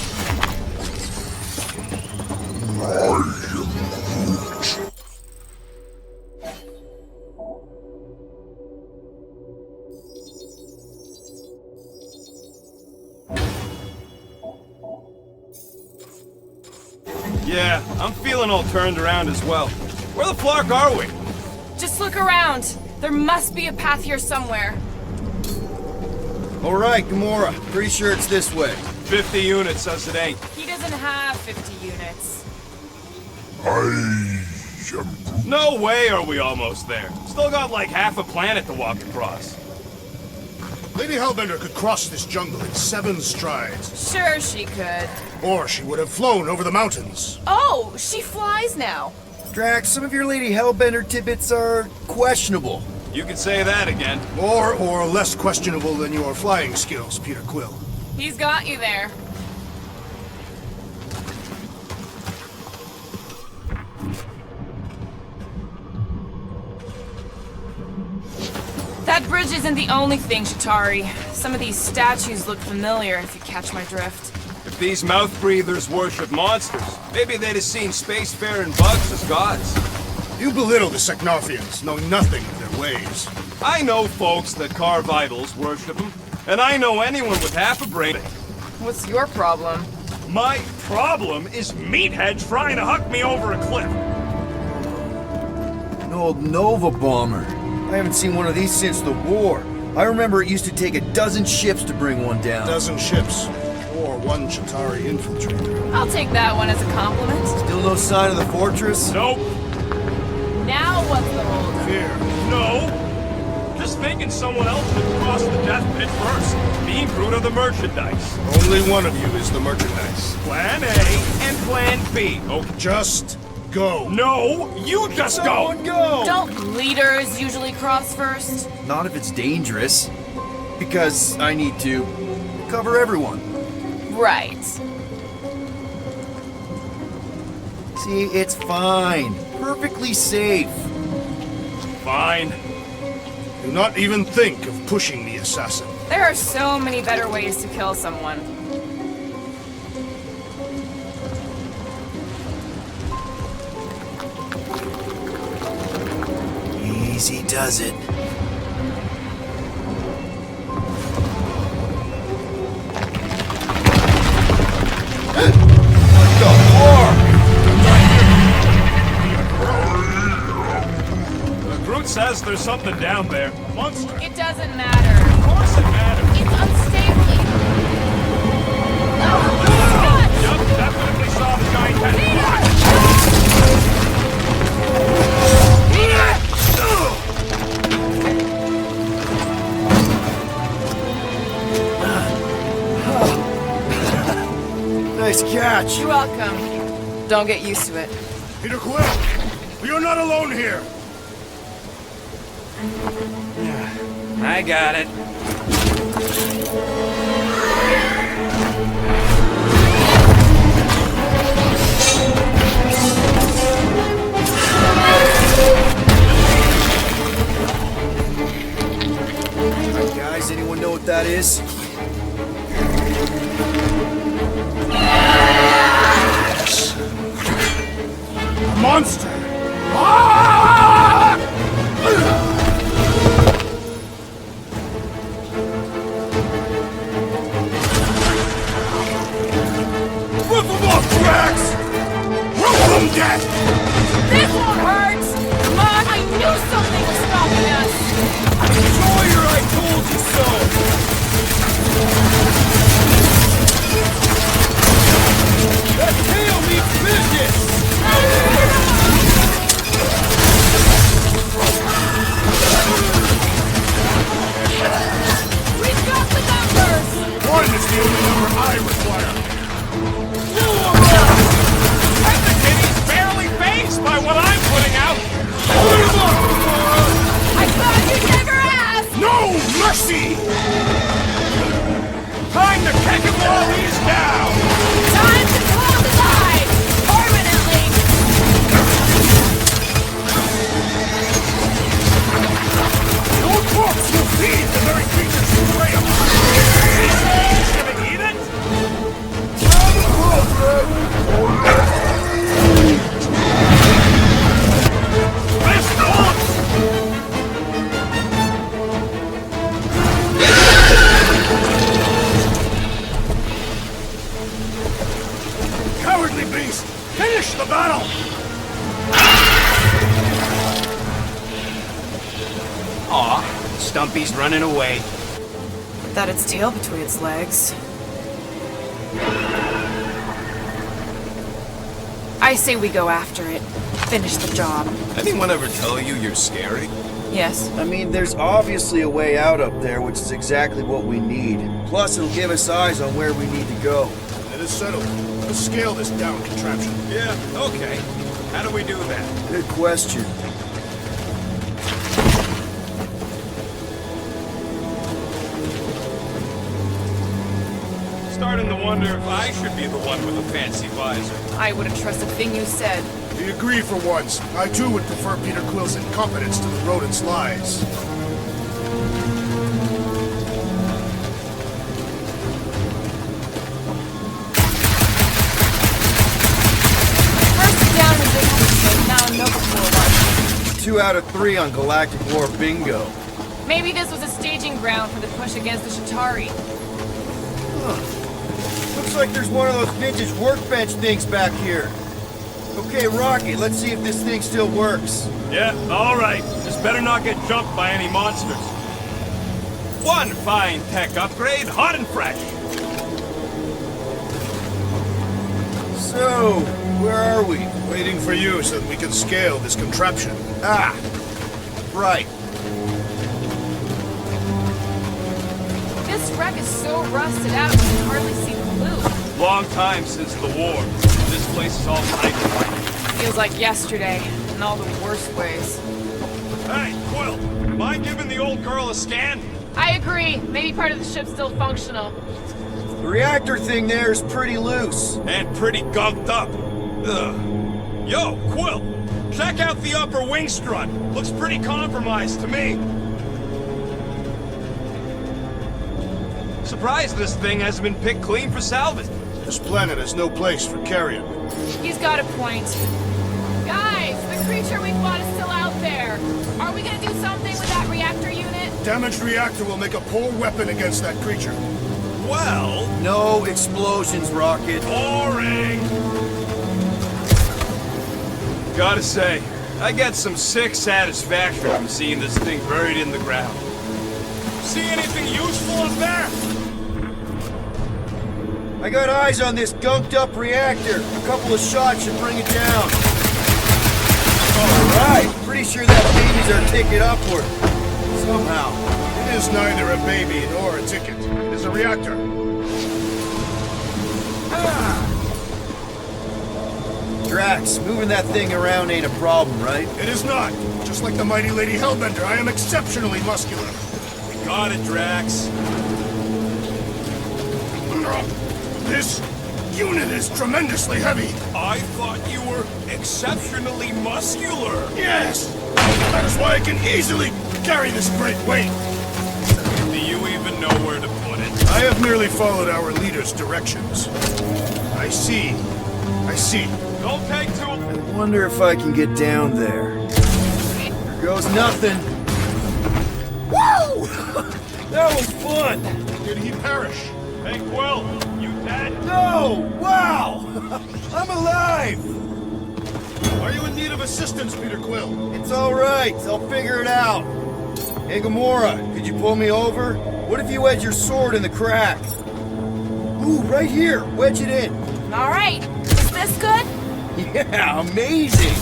Yeah, I'm feeling all turned around as well. Where the flark are we? Just look around. There must be a path here somewhere. All right, Gamora. Pretty sure it's this way. 50 units says it ain't. He doesn't have 50 units. I am Groot. No way are we almost there. Still got like half a planet to walk across. Lady Hellbender could cross this jungle in 7 strides. Sure she could. Or she would have flown over the mountains. Oh, she flies now. Drax, some of your Lady Hellbender tidbits are questionable. You can say that again. More or less questionable than your flying skills, Peter Quill. He's got you there. That bridge isn't the only thing, Shatari. Some of these statues look familiar, if you catch my drift. If these mouth breathers worship monsters, maybe they'd have seen spacefaring bugs as gods. You belittle the Secnarfians, knowing nothing of their ways. I know folks that carve idols worship them, and I know anyone with half a brain. What's your problem? My problem is meatheads trying to huck me over a cliff. An old Nova bomber. I haven't seen one of these since the war. I remember it used to take a dozen ships to bring one down. A dozen ships, or one Chitauri infiltrator. I'll take that one as a compliment. Still no sign of the fortress? Nope. Now what's the holdup? Fear. No. Just thinking someone else should cross the death pit first. Me and Groot are the merchandise. Only one of you is the merchandise. Plan A and Plan B. Okay. Just go. No, you just go. Go! Don't leaders usually cross first? Not if it's dangerous. Because I need to cover everyone. Right. See, it's fine. Perfectly safe. Fine. Do not even think of pushing the assassin. There are so many better ways to kill someone. Easy does it. Groot says there's something down there. Monster. It doesn't matter. Of course it matters. It's unstable. Yep, definitely saw the giant head. Nice catch. You're welcome. Don't get used to it. Peter Quill, you're not alone here. I got it. Alright, guys, anyone know what that is? A monster. Rip them off, Drax! Rip them dead! This won't hurt! Come on, I knew something was stopping us! Sawyer, I told you so! That tail means business! We've got the numbers! One is the only number I require. And the kitty's barely phased by what I'm putting out! I thought you'd never ask! No mercy! Time to kick him while he's down! Time to close his eyes! Permanently! Your corpse will feed the very creatures who prey upon it! He's gonna eat it? This corpse! Cowardly beast! Finish the battle! Aw, Stumpy's running away. That its tail between its legs. I say we go after it. Finish the job. Anyone ever tell you you're scary? Yes. I mean, there's obviously a way out up there, which is exactly what we need. Plus, it'll give us eyes on where we need to go. It is settled. Let's scale this down contraption. Yeah, okay. How do we do that? Good question. Starting to wonder if I should be the one with the fancy visor. I wouldn't trust a thing you said. We agree for once. I too would prefer Peter Quill's incompetence to the rodent's lies. 2 out of 3 on Galactic War Bingo. Maybe this was a staging ground for the push against the Shatari. Looks like there's one of those vintage workbench things back here. Okay, Rocky, let's see if this thing still works. Yeah, alright. Just better not get jumped by any monsters. One fine tech upgrade, hot and fresh. So, where are we? Waiting for you so that we can scale this contraption. Ah, right. This wreck is so rusted out you can hardly see the blue. Long time since the war. This place is all tight. Feels like yesterday, in all the worst ways. Hey, Quill, mind giving the old girl a scan? I agree. Maybe part of the ship's still functional. The reactor thing there is pretty loose. And pretty gunked up. Ugh. Yo, Quill, check out the upper wing strut. Looks pretty compromised to me. Surprised this thing hasn't been picked clean for salvage. This planet has no place for carrion. He's got a point. Guys, the creature we fought is still out there. Are we gonna do something with that reactor unit? Damaged reactor will make a poor weapon against that creature. Well, No explosions, Rocket. boring. Gotta say, I get some sick satisfaction from seeing this thing buried in the ground. See anything useful up there? I got eyes on this gunked up reactor. A couple of shots should bring it down. Alright, pretty sure that baby's our ticket upward. Somehow. It is neither a baby nor a ticket. It is a reactor. Drax, moving that thing around ain't a problem, right? It is not. Just like the mighty Lady Hellbender, I am exceptionally muscular. Got it, Drax. This unit is tremendously heavy. I thought you were exceptionally muscular. Yes! That is why I can easily carry this great weight. Do you even know where to put it? I have merely followed our leader's directions. I see. I see. Don't take too... I wonder if I can get down there. There goes nothing. Woo! That was fun! Did he perish? Hey, Quill, you dead? No! Wow! I'm alive! Are you in need of assistance, Peter Quill? It's alright, I'll figure it out. Hey, Gamora, could you pull me over? What if you wedge your sword in the crack? Ooh, right here! Wedge it in! Alright, is this good? Yeah, amazing!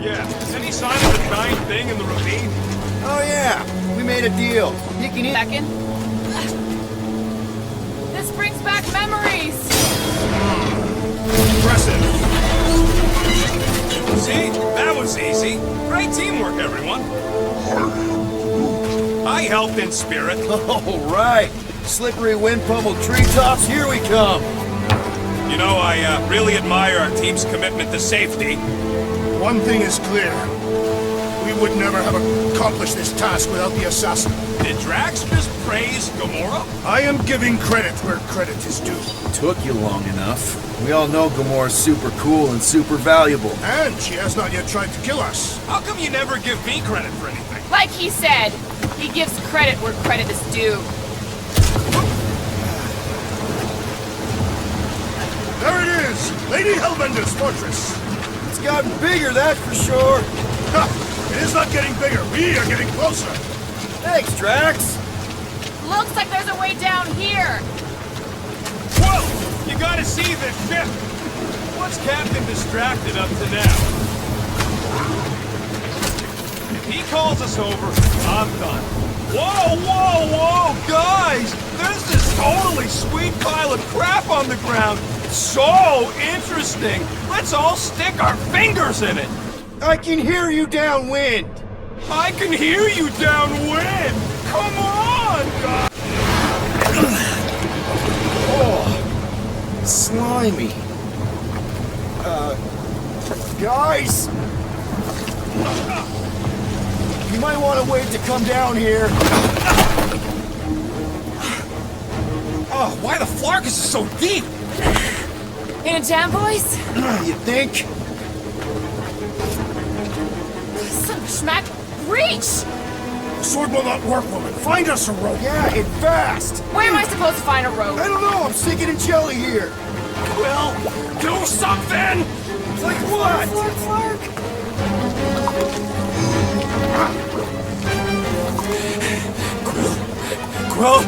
Yeah. Any sign of the giant thing in the ravine? Oh yeah, we made a deal. You can eat... Second. This brings back memories. Impressive. See? That was easy. Great teamwork, everyone. I helped in spirit. All right. Slippery wind-pummeled treetops, here we come. You know, I really admire our team's commitment to safety. One thing is clear. We would never have accomplished this task without the assassin. Did Drax just praise Gamora? I am giving credit where credit is due. Took you long enough. We all know Gamora's super cool and super valuable. And she has not yet tried to kill us. How come you never give me credit for anything? Like he said, he gives credit where credit is due. There it is! Lady Hellbender's fortress! It's gotten bigger, that's for sure. Ha! It is not getting bigger. We are getting closer. Thanks, Drax. Looks like there's a way down here. Whoa! You gotta see this ship! What's Captain distracted up to now? If he calls us over, I'm done. Whoa, whoa, whoa, guys! There's this totally sweet pile of crap on the ground. So interesting. Let's all stick our fingers in it. I can hear you downwind. I can hear you downwind. Come on, guys. Oh, slimy. Guys? You might want to wait to come down here. Oh, why the flarkus is so deep? In a jam, boys? You think? Son of a schmack! Reach! The sword will not work, woman. Find us a rope. Yeah, and fast! Where am I supposed to find a rope? I don't know, I'm sinking in jelly here. Quill, do something! Like what? Quill!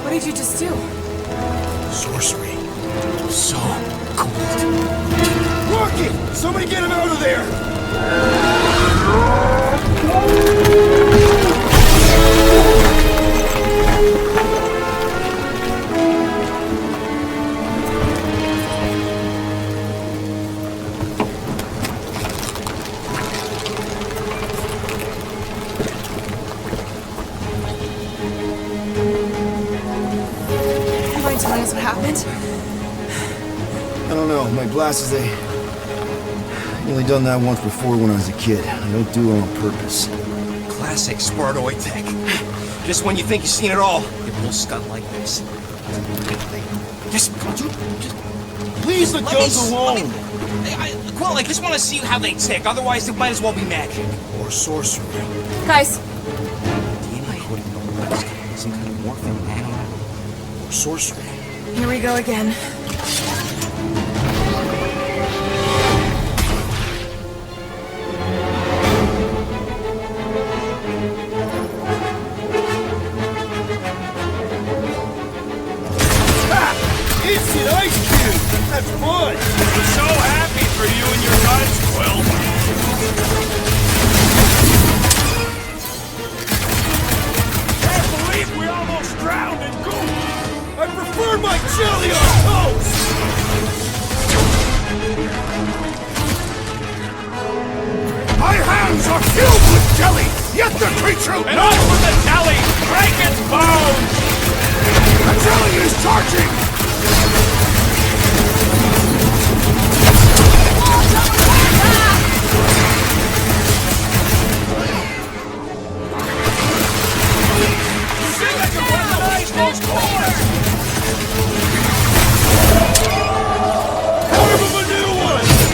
What did you just do? Sorcery. So cool. Rocket! Somebody get him out of there! You mind telling us what happened? I don't know, my glasses, they... I've only done that once before when I was a kid. I don't do it on purpose. Classic Spartoid tech. Just when you think you've seen it all, you pull scut like this. Just Please let guns alone! Quill, I just want to see how they tick. Otherwise, it might as well be magic. Or sorcery. Guys, DNA coding nobody's some kind of morphing animal. Or sorcery. here we go again. Instant ice cube! That's fun! We're so happy for you and your guns, Quill. Can't believe we almost drowned in goo. I prefer my jelly on toast! My hands are filled with jelly, yet the creature... Enough with the jelly! Break its bones! The jelly is charging!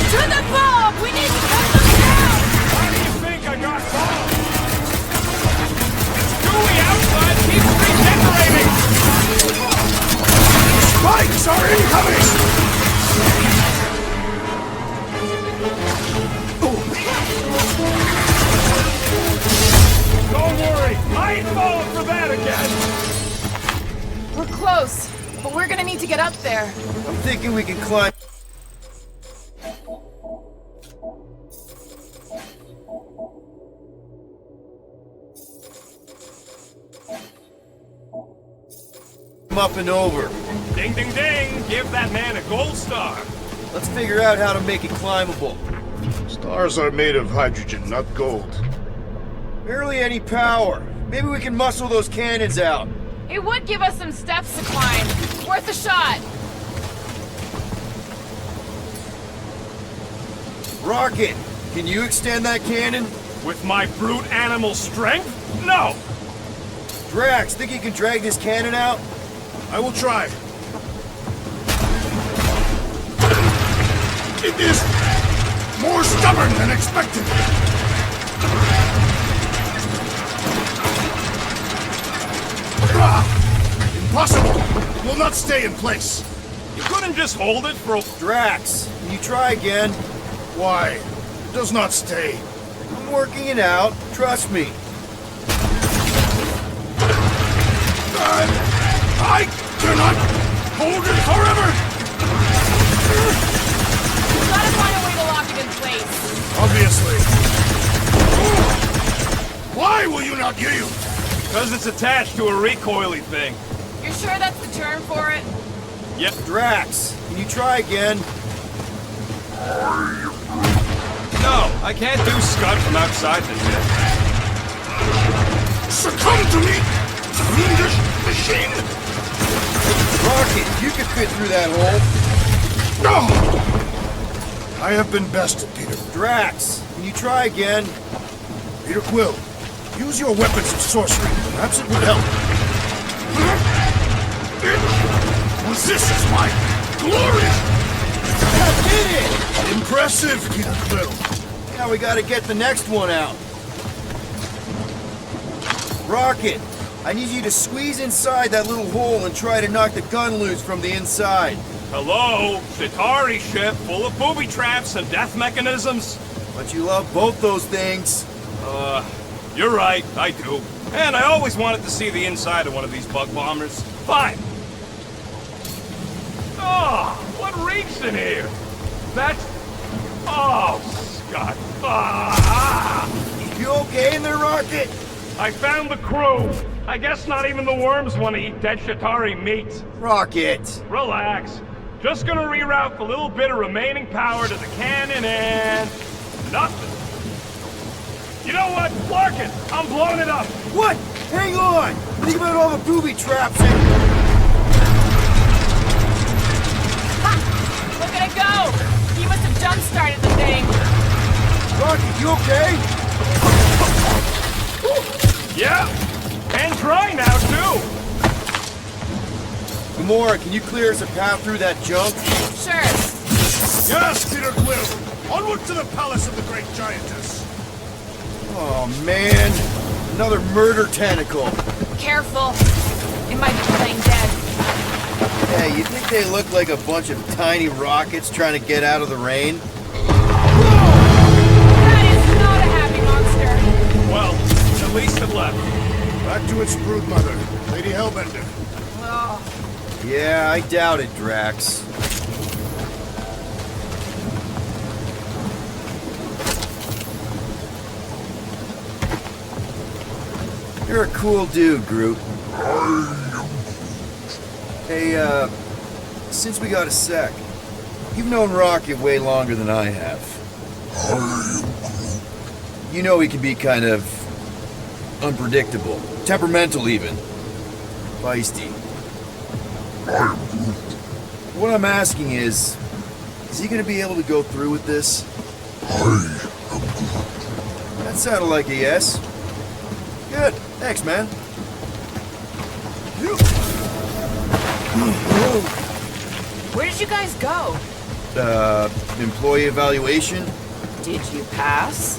To the bomb! We need to cut them down! Why do you think I got bombed? It's gooey outside, keeps regenerating! Spikes are incoming! Don't worry, I ain't falling for that again! We're close, but we're gonna need to get up there. I'm thinking we can climb... up and over. Ding ding ding! Give that man a gold star! Let's figure out how to make it climbable. Stars are made of hydrogen, not gold. Barely any power. Maybe we can muscle those cannons out. It would give us some steps to climb. Worth a shot. Rocket, can you extend that cannon? With my brute animal strength? No! Drax, think you can drag this cannon out? I will try. It is more stubborn than expected. Impossible! It will not stay in place. You couldn't just hold it for a... Drax, can you try again? Why? It does not stay. I'm working it out. Trust me. I cannot hold it forever! We've gotta find a way to lock it in place. Obviously. Why will you not yield? Because it's attached to a recoily thing. You're sure that's the term for it? Yep. Drax, can you try again? No, I can't do Scud from outside the ship. Succumb to me, fiendish machine! Rocket, you could fit through that hole. No! I have been bested, Peter. Drax, can you try again? Peter Quill, use your weapons of sorcery. Perhaps it would help. Resist my glorious... I did it! Impressive, Peter Quill. Now we gotta get the next one out. Rocket, I need you to squeeze inside that little hole and try to knock the gun loose from the inside. Hello? Chitauri ship full of booby traps and death mechanisms? But you love both those things. You're right, I do. And I always wanted to see the inside of one of these bug bombers. Fine. Oh, what reeks in here? That's... Oh, Scott. You okay in there, Rocket? I found the crew. I guess not even the worms want to eat dead Chitauri meat. Rocket! Relax. Just gonna reroute the little bit of remaining power to the cannon and... nothing. You know what? Larkin, I'm blowing it up. What? Hang on! Think about all the booby traps and... Ha! Look at it go! He must have jump-started the thing. Rocket, you okay? Yeah, and dry now, too. Gamora, can you clear us a path through that junk? Sure. Yes, Peter Quill! Onward to the palace of the great giantess! Oh, man. Another murder tentacle. Careful. It might be playing dead. Hey, you think they look like a bunch of tiny rockets trying to get out of the rain? That is not a happy monster. Well, at least it left. Back to its broodmother, Lady Hellbender. Oh. Yeah, I doubt it, Drax. You're a cool dude, Groot. Hey, since we got a sec, you've known Rocket way longer than I have. You know he can be kind of unpredictable, temperamental even, feisty. What I'm asking is he gonna be able to go through with this? That sounded like a yes. Good. Thanks, man. Where did you guys go? Employee evaluation? Did you pass?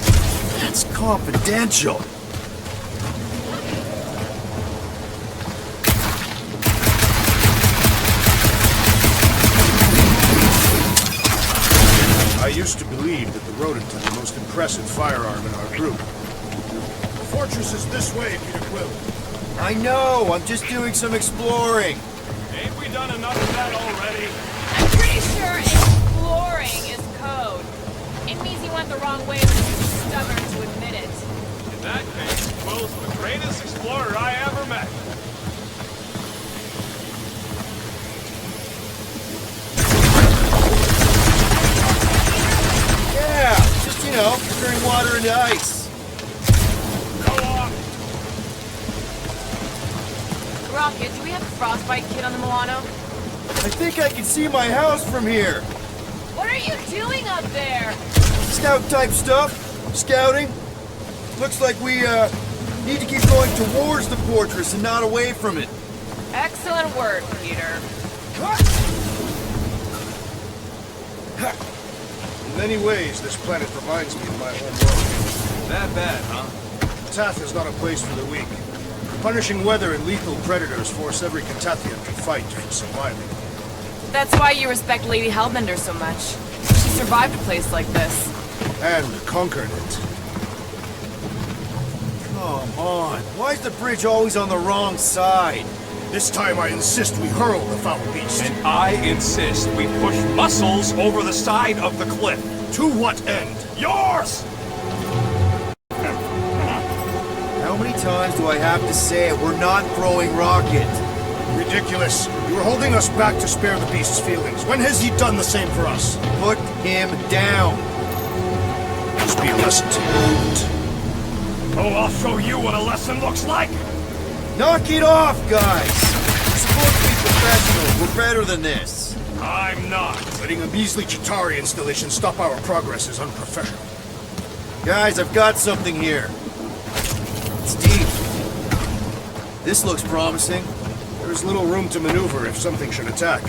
That's confidential. I used to believe that the rodent had the most impressive firearm in our group. The fortress is this way, Peter Quill. I know, I'm just doing some exploring. Ain't we done enough of that already? I'm pretty sure exploring is code. It means he went the wrong way, but he's too stubborn to admit it. In that case, Quill's the greatest explorer I ever met. Yeah, just, turning water into ice. Go on. Rocket, do we have a frostbite kit on the Milano? I think I can see my house from here. What are you doing up there? Scout-type stuff. Scouting. Looks like we, need to keep going towards the fortress and not away from it. Excellent work, Peter. In many ways, this planet reminds me of my home world. That bad, huh? Katath is not a place for the weak. Punishing weather and lethal predators force every Katathian to fight for survival. That's why you respect Lady Hellbender so much. She survived a place like this. And conquered it. Come on. Why is the bridge always on the wrong side? This time I insist we hurl the foul beast. And I insist we push muscles over the side of the cliff. To what end? Yours! How many times do I have to say it? We're not throwing Rocket. Ridiculous. You were holding us back to spare the beast's feelings. When has he done the same for us? Put him down. Must be a lesson to learn. So I'll show you what a lesson looks like. Knock it off, guys! We're supposed to be professionals. We're better than this. I'm not. Letting a measly Chitauri installation stop our progress is unprofessional. Guys, I've got something here. It's deep. This looks promising. There's little room to maneuver if something should attack.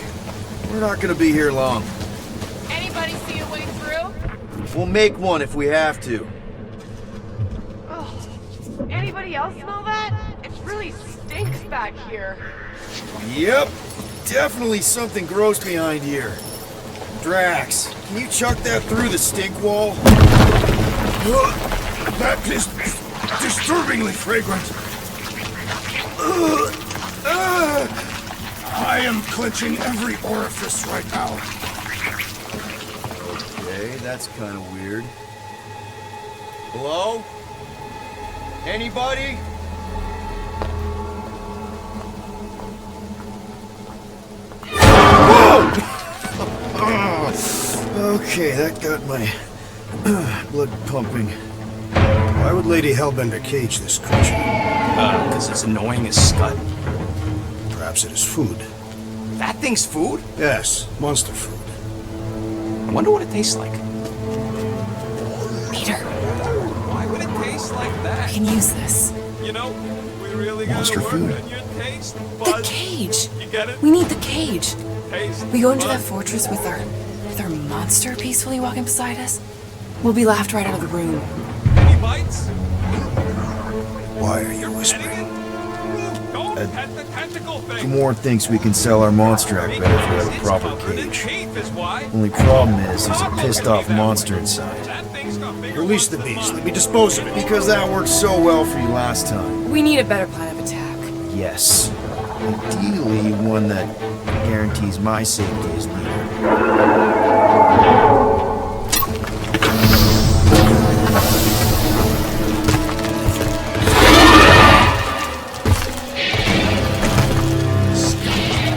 We're not gonna be here long. Anybody see a way through? We'll make one if we have to. Anybody else smell that? It really stinks back here. Yep. Definitely something gross behind here. Drax, can you chuck that through the stink wall? That is disturbingly fragrant. I am clenching every orifice right now. Okay, that's kind of weird. Hello? Anybody? Okay, that got my blood pumping. Why would Lady Hellbender cage this creature? Because it's annoying as scud. Perhaps it is food. That thing's food? Yes, monster food. I wonder what it tastes like. Peter. Why would it taste like that? I can use this. You know, we really Monster gotta work food. on your taste The buds. cage. You get it? We need the cage. Taste We go into that buds. fortress with our monster peacefully walking beside us. We'll be laughed right out of the room. Any bites? Why are you whispering? Anything? Don't pet the tentacle thing. Gamorrean thinks we can sell our monster act better if we have a It's proper covered in cage. teeth is why. Only problem is, there's a pissed off monster inside. That thing's got bigger Release the ones than beast. mine. Let me dispose of it. Because that worked so well for you last time. We need a better plan of attack. Yes. Ideally, one that guarantees my safety as leader.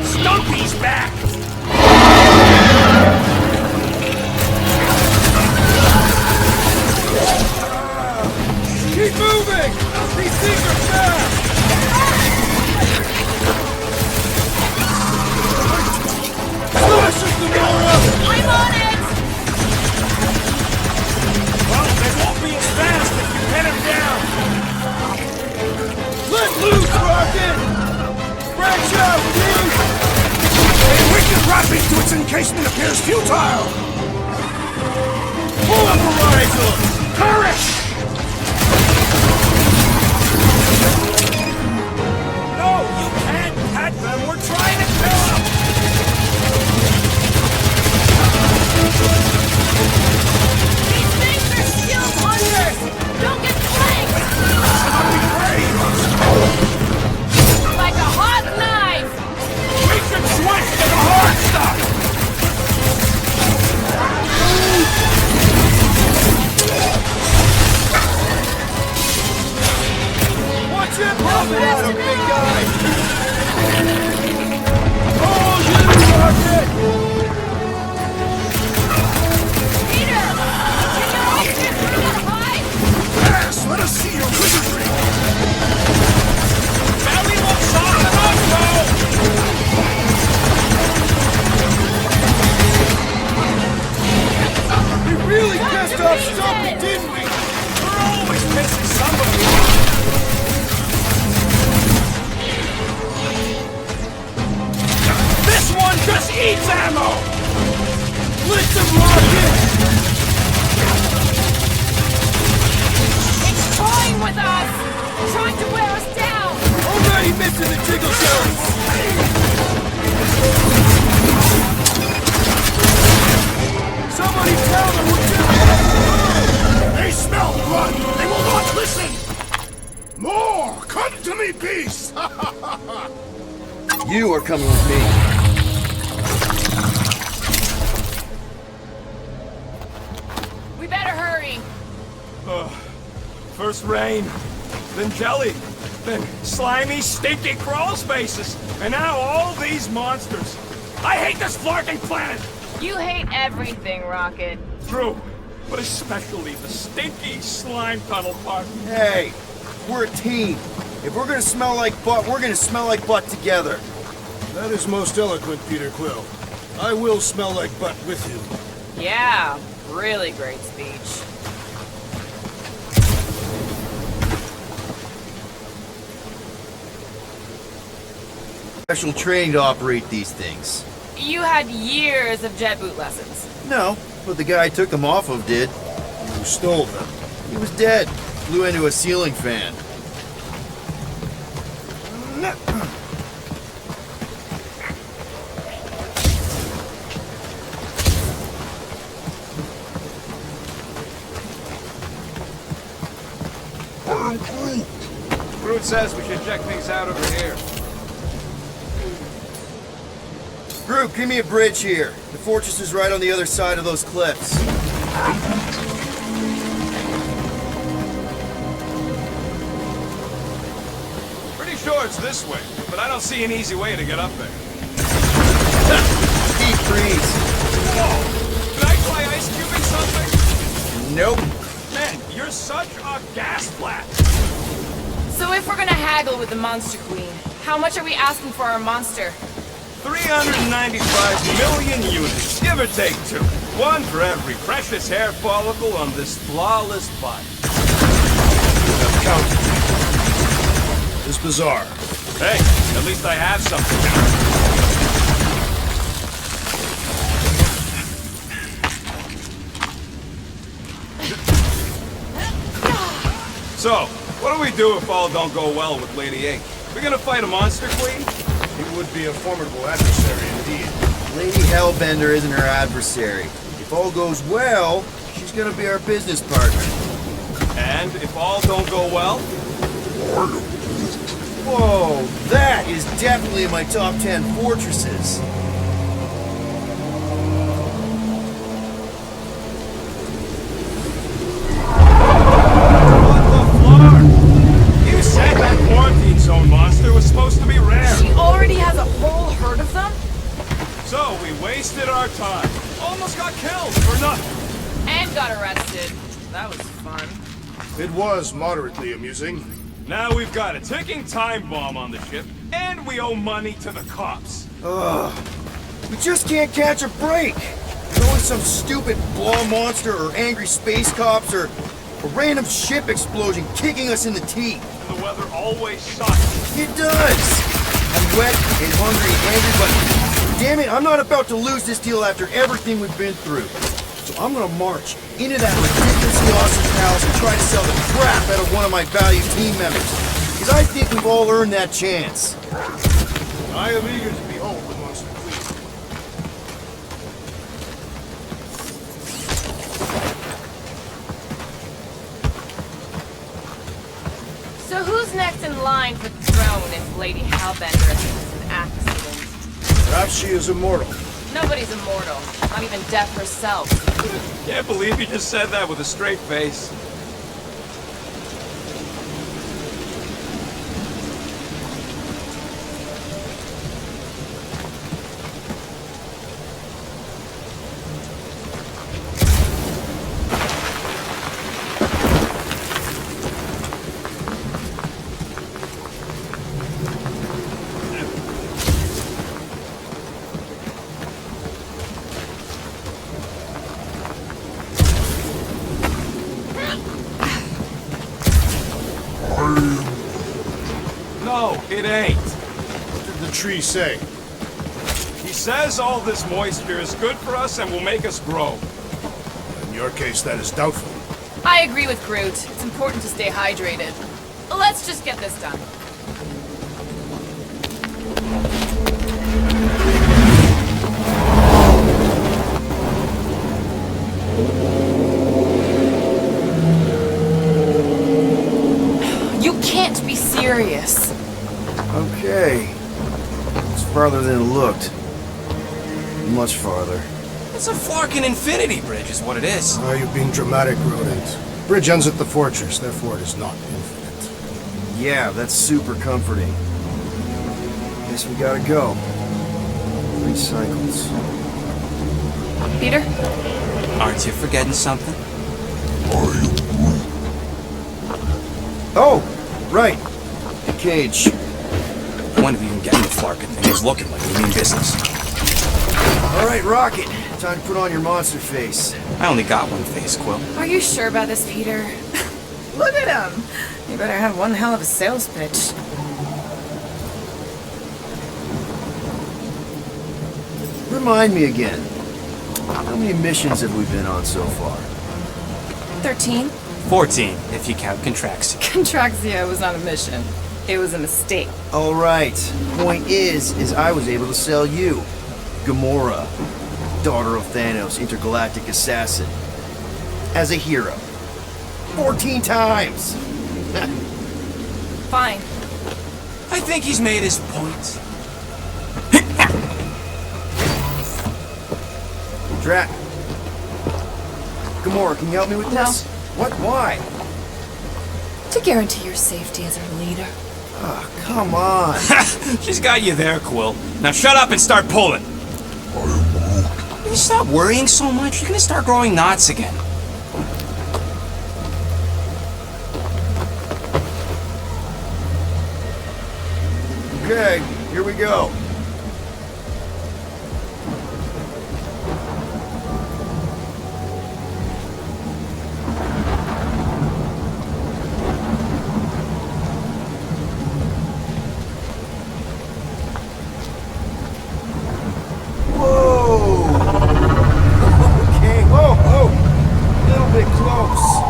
Stumpy's back! Keep moving! These things are fast! Slashes the door up! I'm on it! Well, they won't be as fast if you pin him down. Let loose, Rocket! Branch out, dude! A wicked rapid to its encasement appears futile! Pull up a rifle! Perish! No, you can't pet them. We're trying to kill them. These things are skilled hunters! Don't get flanked! Like a hot knife! We should switch to the hard stuff. Watch it! Pop it out, big guy! Oh, you Rocket! Peter! You know you can't bring that high? Yes, let us see your wizardry! Belly looks soft enough, We really pissed off Stumpy, didn't we? We're always pissing somebody off. This one just eats ammo. Blitz him, Rocket! It's toying with us! Trying to wear us down! Already missing the jiggle jellies! Somebody tell them we're just... They smell blood! They will not listen! More! Come to me, beast! You are coming with me. We better hurry! First rain, then jelly, then slimy, stinky crawl spaces, and now all these monsters. I hate this flarking planet! You hate everything, Rocket. True, but especially the stinky slime tunnel part. Hey, we're a team. If we're gonna smell like butt, we're gonna smell like butt together. That is most eloquent, Peter Quill. I will smell like butt with you. Yeah, really great speech. Special training to operate these things. You had years of jet boot lessons. No, but the guy I took them off of did. You stole them. He was dead. Flew into a ceiling fan. Groot says we should check things out over here. Groot, give me a bridge here. The fortress is right on the other side of those cliffs. Pretty sure it's this way, but I don't see an easy way to get up there. Deep freeze. Whoa! Did I try ice cubing something? Nope. Man, you're such a gas flat. So if we're gonna haggle with the Monster Queen, how much are we asking for our monster? 395 million units, give or take 2. One for every precious hair follicle on this flawless body. Now count it. It's bizarre. Hey, at least I have something. So, what do we do if all don't go well with Lady A? We gonna fight a monster queen? He would be a formidable adversary indeed. Lady Hellbender isn't her adversary. If all goes well, she's gonna be our business partner. And if all don't go well? Whoa, that is definitely in my top 10 fortresses. You said that quarantine zone monster was supposed to be rare. She already has a whole herd of them? So we wasted our time. Almost got killed for nothing. And got arrested. That was fun. It was moderately amusing. Now we've got a ticking time bomb on the ship, and we owe money to the cops. We just can't catch a break. There's always some stupid blah monster or angry space cops or a random ship explosion kicking us in the teeth. And the weather always sucks. It does. I'm wet and hungry and angry, but damn it, I'm not about to lose this deal after everything we've been through. So I'm gonna march into that ridiculously awesome palace and try to sell the crap out of one of my valued team members. Because I think we've all earned that chance. I am eager to behold the monster queen. So who's next in line for the throne if Lady Hellbender is an accident? Perhaps she is immortal. Nobody's immortal. Not even death herself. Can't believe you just said that with a straight face. No, it ain't. What did the tree say? He says all this moisture is good for us and will make us grow. In your case, that is doubtful. I agree with Groot. It's important to stay hydrated. Let's just get this done. You can't be serious. Okay. It's farther than it looked. Much farther. It's a fucking infinity bridge is what it is. Are you being dramatic, Rodent? Bridge ends at the fortress, therefore it is not infinite. Yeah, that's super comforting. Guess we gotta go. 3 cycles. Peter? Aren't you forgetting something? Oh, right. The cage. One of you can get in the flarkin' thing is looking like you mean business. All right, Rocket. Time to put on your monster face. I only got one face, Quill. Are you sure about this, Peter? Look at him! You better have one hell of a sales pitch. Remind me again. How many missions have we been on so far? 13? 14, if you count Contraxia. Contraxia was not a mission. It was a mistake. All right. Point is I was able to sell you, Gamora, daughter of Thanos, intergalactic assassin, as a hero. 14 times! Fine. I think he's made his point. Drac. Gamora, can you help me with this? What? Why? To guarantee your safety as our leader. Ah, come on. She's got you there, Quill. Now shut up and start pulling. Will you stop worrying so much? You're gonna start growing knots again. Okay, here we go.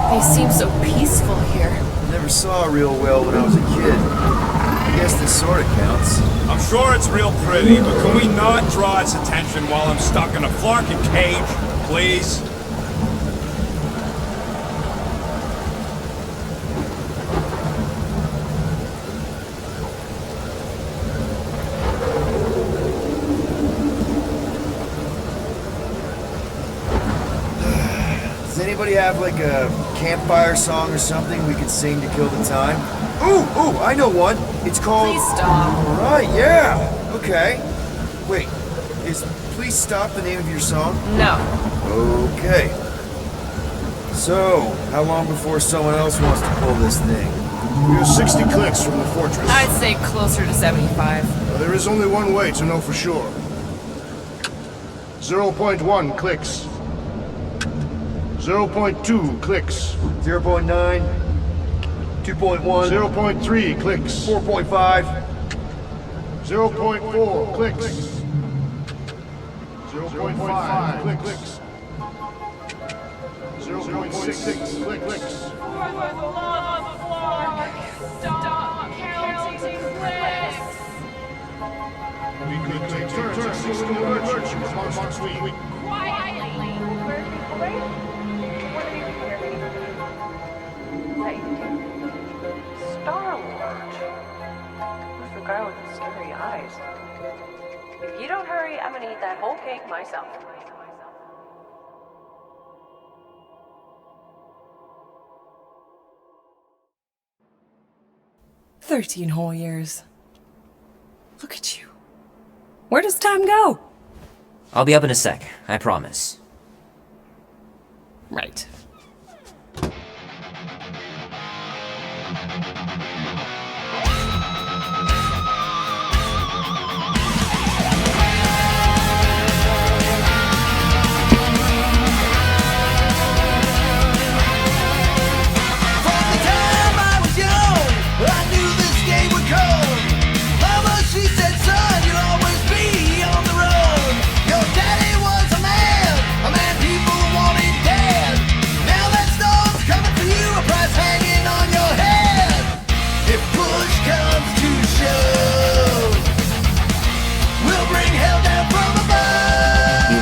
They seem so peaceful here. Never saw real well when I was a kid. I guess this sort of counts. I'm sure it's real pretty, but can we not draw its attention while I'm stuck in a flarkin' cage, please? Does anybody have like a campfire song or something we could sing to kill the time? Ooh, I know one. It's called... Please stop. All right, yeah. Okay. Wait, is Please Stop the name of your song? No. Okay. So, how long before someone else wants to pull this thing? We are 60 clicks from the fortress. I'd say closer to 75. Well, there is only one way to know for sure. 0.1 clicks. 0.2 clicks. 0.9, 2.1, 0.3 clicks. 4.5, 0.4 clicks. 0.5 clicks. 0.6 clicks. For the love of Clark, stop counting clicks. We could take turns assisting the merchant once we... Quietly. Star-Lord. Who's the guy with the scary eyes? If you don't hurry, I'm gonna eat that whole cake myself. "13 whole years. Look at you. Where does time go?" I'll be up in a sec, I promise. Right.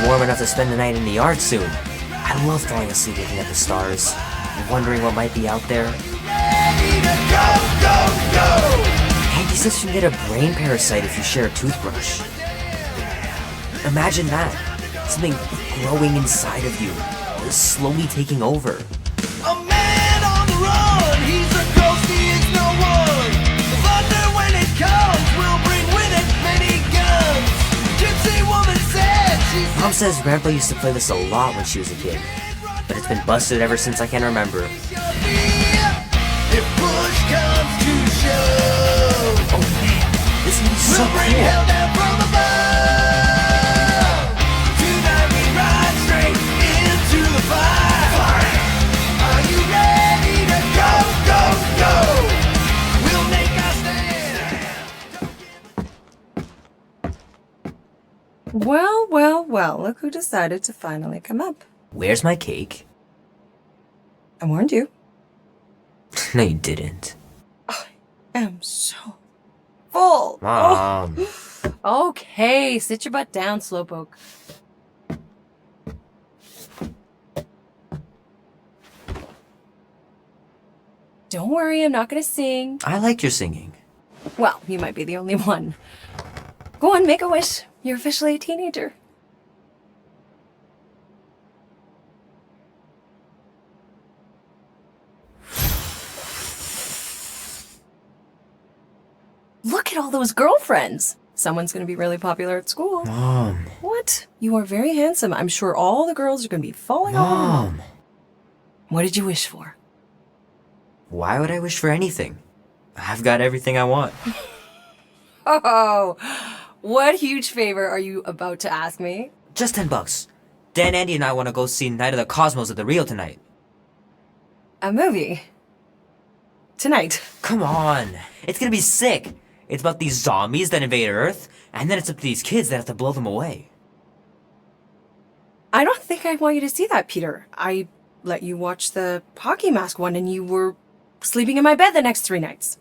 Warm enough to spend the night in the yard soon. I love falling asleep looking at the stars, wondering what might be out there. Hanky says you can get a brain parasite if you share a toothbrush. Imagine that. Something growing inside of you, slowly taking over. A man on the run, he's a ghost, he is no one. The thunder when it comes will bring with it many guns. Gypsy woman said she's... Mom says Grandpa used to play this a lot when she was a kid. but it's been busted ever since I can remember. If push comes to shove, Oh man, this is so we'll bring cool. hell down from above. Tonight we ride straight into the fire. Are you ready to go, go, go? We'll make our stand. Well, well, well, look who decided to finally come up. Where's my cake? I warned you. No, you didn't. I am so full. Mom. Oh. Okay, sit your butt down, Slowpoke. Don't worry, I'm not gonna sing. I like your singing. Well, you might be the only one. Go on, make a wish. You're officially a teenager. Look at all those girlfriends. Someone's gonna be really popular at school. Mom. What? You are very handsome. I'm sure all the girls are gonna be falling on you. Mom. What did you wish for? Why would I wish for anything? I've got everything I want. Oh, what huge favor are you about to ask me? Just $10. Dan, Andy, and I want to go see Night of the Cosmos at the Rio tonight. A movie? Tonight? Come on. It's gonna be sick. It's about these zombies that invade Earth, and then it's up to these kids that have to blow them away. I don't think I want you to see that, Peter. I let you watch the hockey mask one and you were sleeping in my bed the next 3 nights.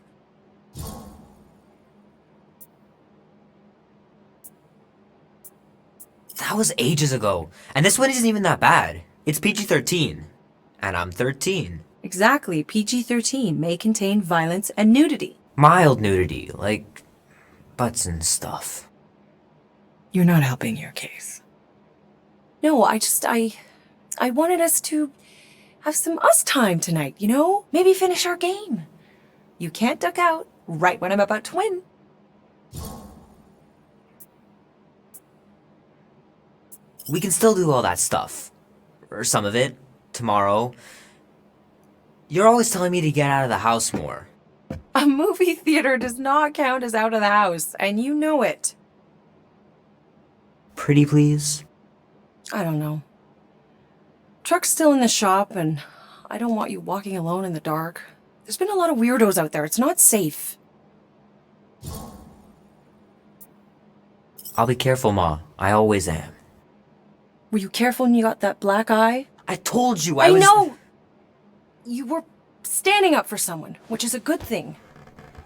That was ages ago. And this one isn't even that bad. It's PG-13. And I'm 13. Exactly. PG-13 may contain violence and nudity. Mild nudity, like butts and stuff. You're not helping your case. No, I wanted us to have some us time tonight, you know? Maybe finish our game. You can't duck out right when I'm about to win. We can still do all that stuff. Or some of it. Tomorrow. You're always telling me to get out of the house more. A movie theater does not count as out of the house, and you know it. Pretty please? I don't know. Truck's still in the shop, and I don't want you walking alone in the dark. There's been a lot of weirdos out there. It's not safe. I'll be careful, Ma. I always am. Were you careful when you got that black eye? I told you I was... know! You were standing up for someone, which is a good thing.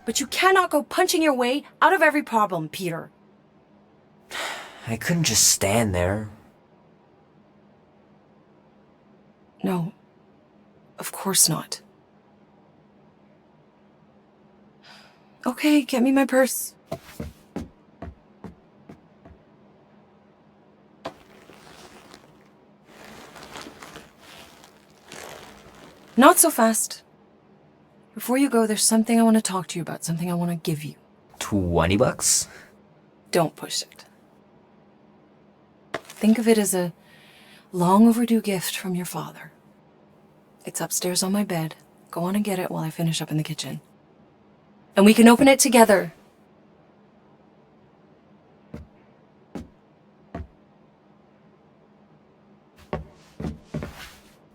But you cannot go punching your way out of every problem, Peter. I couldn't just stand there. No. Of course not. Okay, get me my purse. Not so fast. Before you go, there's something I want to talk to you about, something I want to give you. $20? Don't push it. Think of it as a long overdue gift from your father. It's upstairs on my bed. Go on and get it while I finish up in the kitchen. And we can open it together.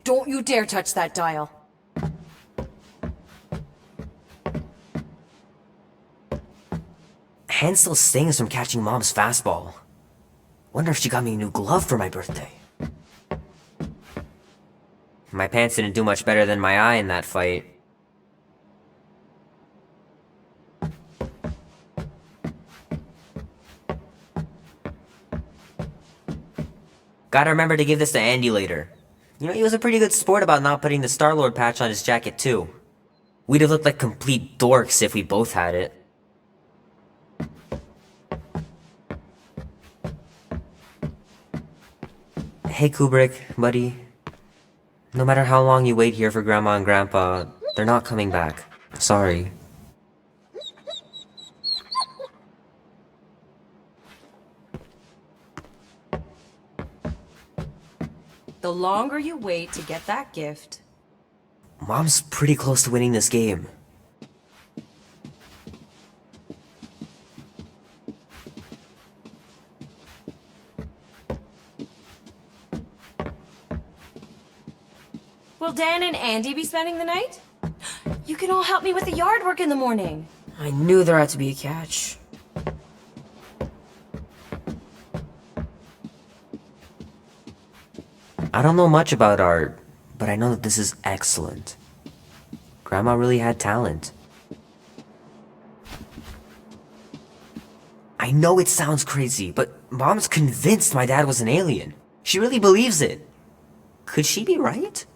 Don't you dare touch that dial. Hand still stings from catching Mom's fastball. Wonder if she got me a new glove for my birthday. My pants didn't do much better than my eye in that fight. Gotta remember to give this to Andy later. You know, he was a pretty good sport about not putting the Star-Lord patch on his jacket too. We'd have looked like complete dorks if we both had it. Hey Kubrick, buddy. No matter how long you wait here for Grandma and Grandpa, they're not coming back. Sorry. The The longer you wait to get that gift... Mom's pretty close to winning this game. Will Dan and Andy be spending the night? You can all help me with the yard work in the morning. I knew there had to be a catch. I don't know much about art, but I know that this is excellent. Grandma really had talent. I know it sounds crazy, but Mom's convinced my dad was an alien. She really believes it. Could she be right?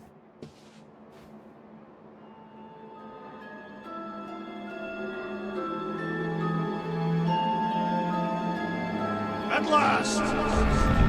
At last!